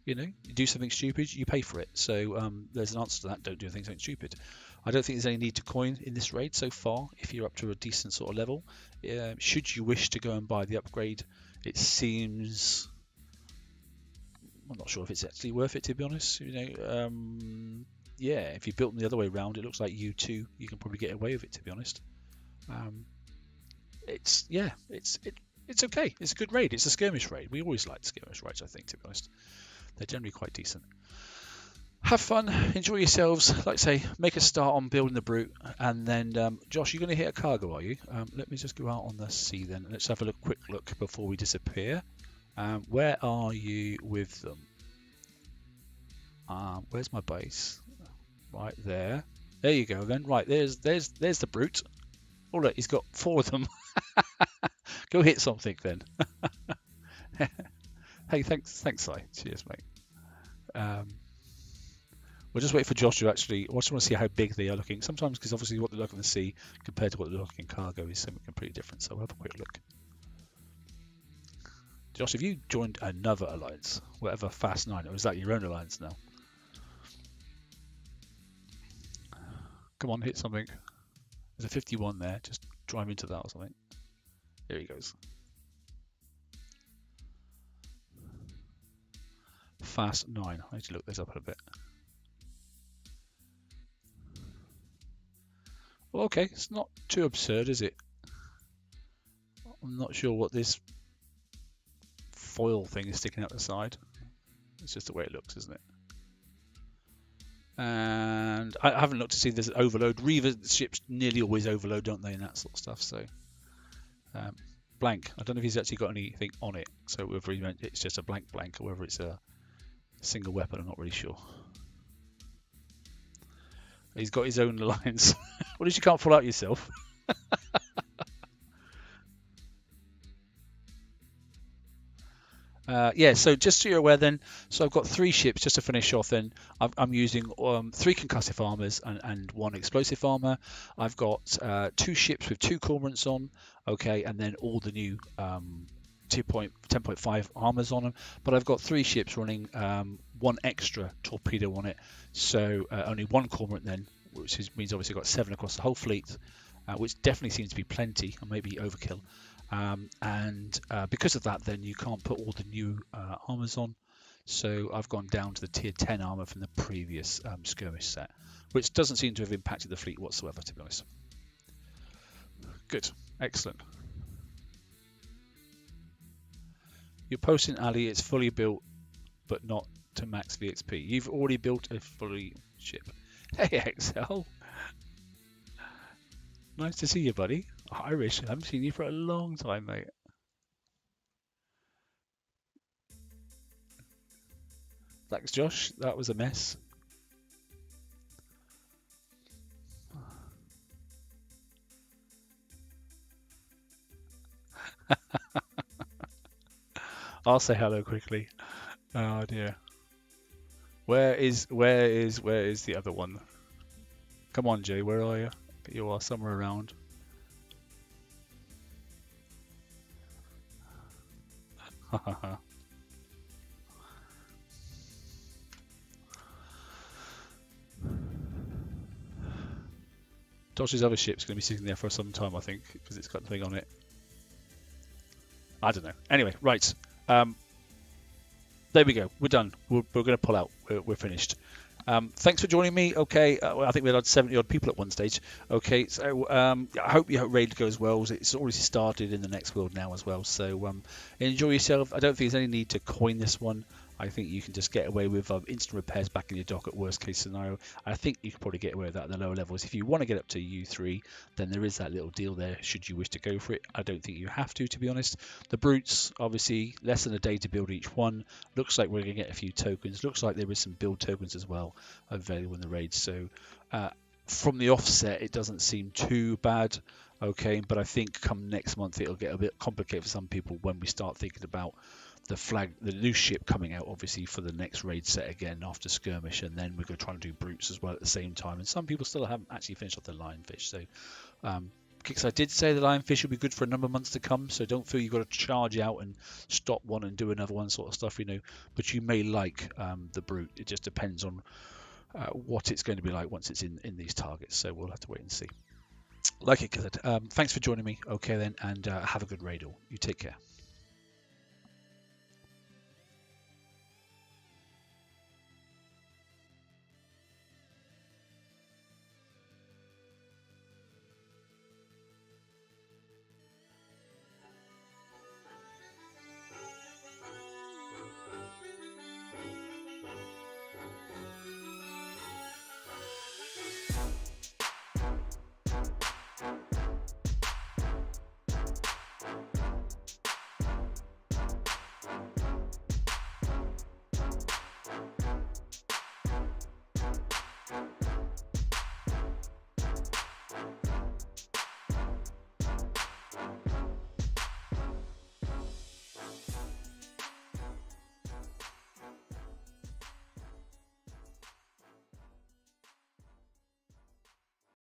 You know, you do something stupid, you pay for it. So there's an answer to that. Don't do something stupid. I don't think there's any need to coin in this raid so far. If you're up to a decent sort of level, should you wish to go and buy the upgrade, it seems. I'm not sure if it's actually worth it, to be honest. You know, yeah. If you built them the other way around, it looks like you can probably get away with it. To be honest, it's okay. It's a good raid. It's a skirmish raid. We always like skirmish raids, I think, to be honest. They're generally quite decent. Have fun, enjoy yourselves. Like I say, make a start on building the brute, and then Josh, you're going to hit a cargo, are you? Let me just go out on the sea then. Let's have a quick look before we disappear. Where are you with them? Where's my base? Right there. There you go then. Right, there's the brute. Oh look, he's got 4 of them. Go hit something then. Hey, thanks, Si. Cheers, mate. We'll just wait for Josh to actually. I just want to see how big they are looking. Sometimes, because obviously what they look in the sea compared to what they look in cargo is something completely different. So we'll have a quick look. Josh, have you joined another alliance, whatever Fast 9, or is that your own alliance now? Come on, hit something. There's a 51 there. Just drive into that or something. There he goes. Fast 9. I need to look this up a bit. Well, okay, it's not too absurd, is it? I'm not sure what this foil thing is sticking out the side. It's just the way it looks, isn't it? And I haven't looked to see if there's an overload. Reaver ships nearly always overload, don't they, and that sort of stuff. So blank. I don't know if he's actually got anything on it. So whether it's just a blank or whether it's a single weapon, I'm not really sure. He's got his own alliance. What if you can't pull out yourself? Yeah, so just so you're aware then, so I've got 3 ships just to finish off then. I'm using 3 concussive armors and 1 explosive armor. I've got 2 ships with 2 cormorants on, okay, and then all the new 10.5 armors on them. But I've got 3 ships running 1 extra torpedo on it, so only 1 cormorant then, which means obviously I've got 7 across the whole fleet, which definitely seems to be plenty, or maybe overkill. And because of that, then you can't put all the new armors on. So I've gone down to the tier 10 armor from the previous skirmish set, which doesn't seem to have impacted the fleet whatsoever, to be honest. Good, excellent. Your posting alley is fully built, but not to max VXP. You've already built a fully ship. Hey, Excel. Nice to see you, buddy. Irish, I haven't seen you for a long time, mate. Thanks, Josh. That was a mess. I'll say hello quickly. Oh dear. Where is the other one? Come on, Jay. Where are you? You are somewhere around. Josh's other ship's going to be sitting there for some time, I think, because it's got nothing on it. I don't know. Anyway, right. There we go. We're done. We're going to pull out. We're finished. Thanks for joining me. Okay, I think we had 70 odd people at one stage. Okay, so I hope your raid goes well. It's already started in the next world now as well. So enjoy yourself. I don't think there's any need to coin this one. I think you can just get away with instant repairs back in your dock at worst case scenario. I think you can probably get away with that at the lower levels. If you want to get up to U3, then there is that little deal there should you wish to go for it. I don't think you have to be honest. The brutes, obviously, less than a day to build each one. Looks like we're going to get a few tokens. Looks like there is some build tokens as well available in the raid. So from the offset, it doesn't seem too bad. Okay, but I think come next month it'll get a bit complicated for some people when we start thinking about the new ship coming out, obviously for the next raid set again after skirmish, and then we're going to try and do brutes as well at the same time. And some people still haven't actually finished off their lionfish. So Kix, did say the lionfish will be good for a number of months to come. So don't feel you've got to charge out and stop one and do another one sort of stuff, But you may like the brute. It just depends on what it's going to be like once it's in these targets. So we'll have to wait and see. Like it, thanks for joining me. Okay then, and have a good raid all. You take care.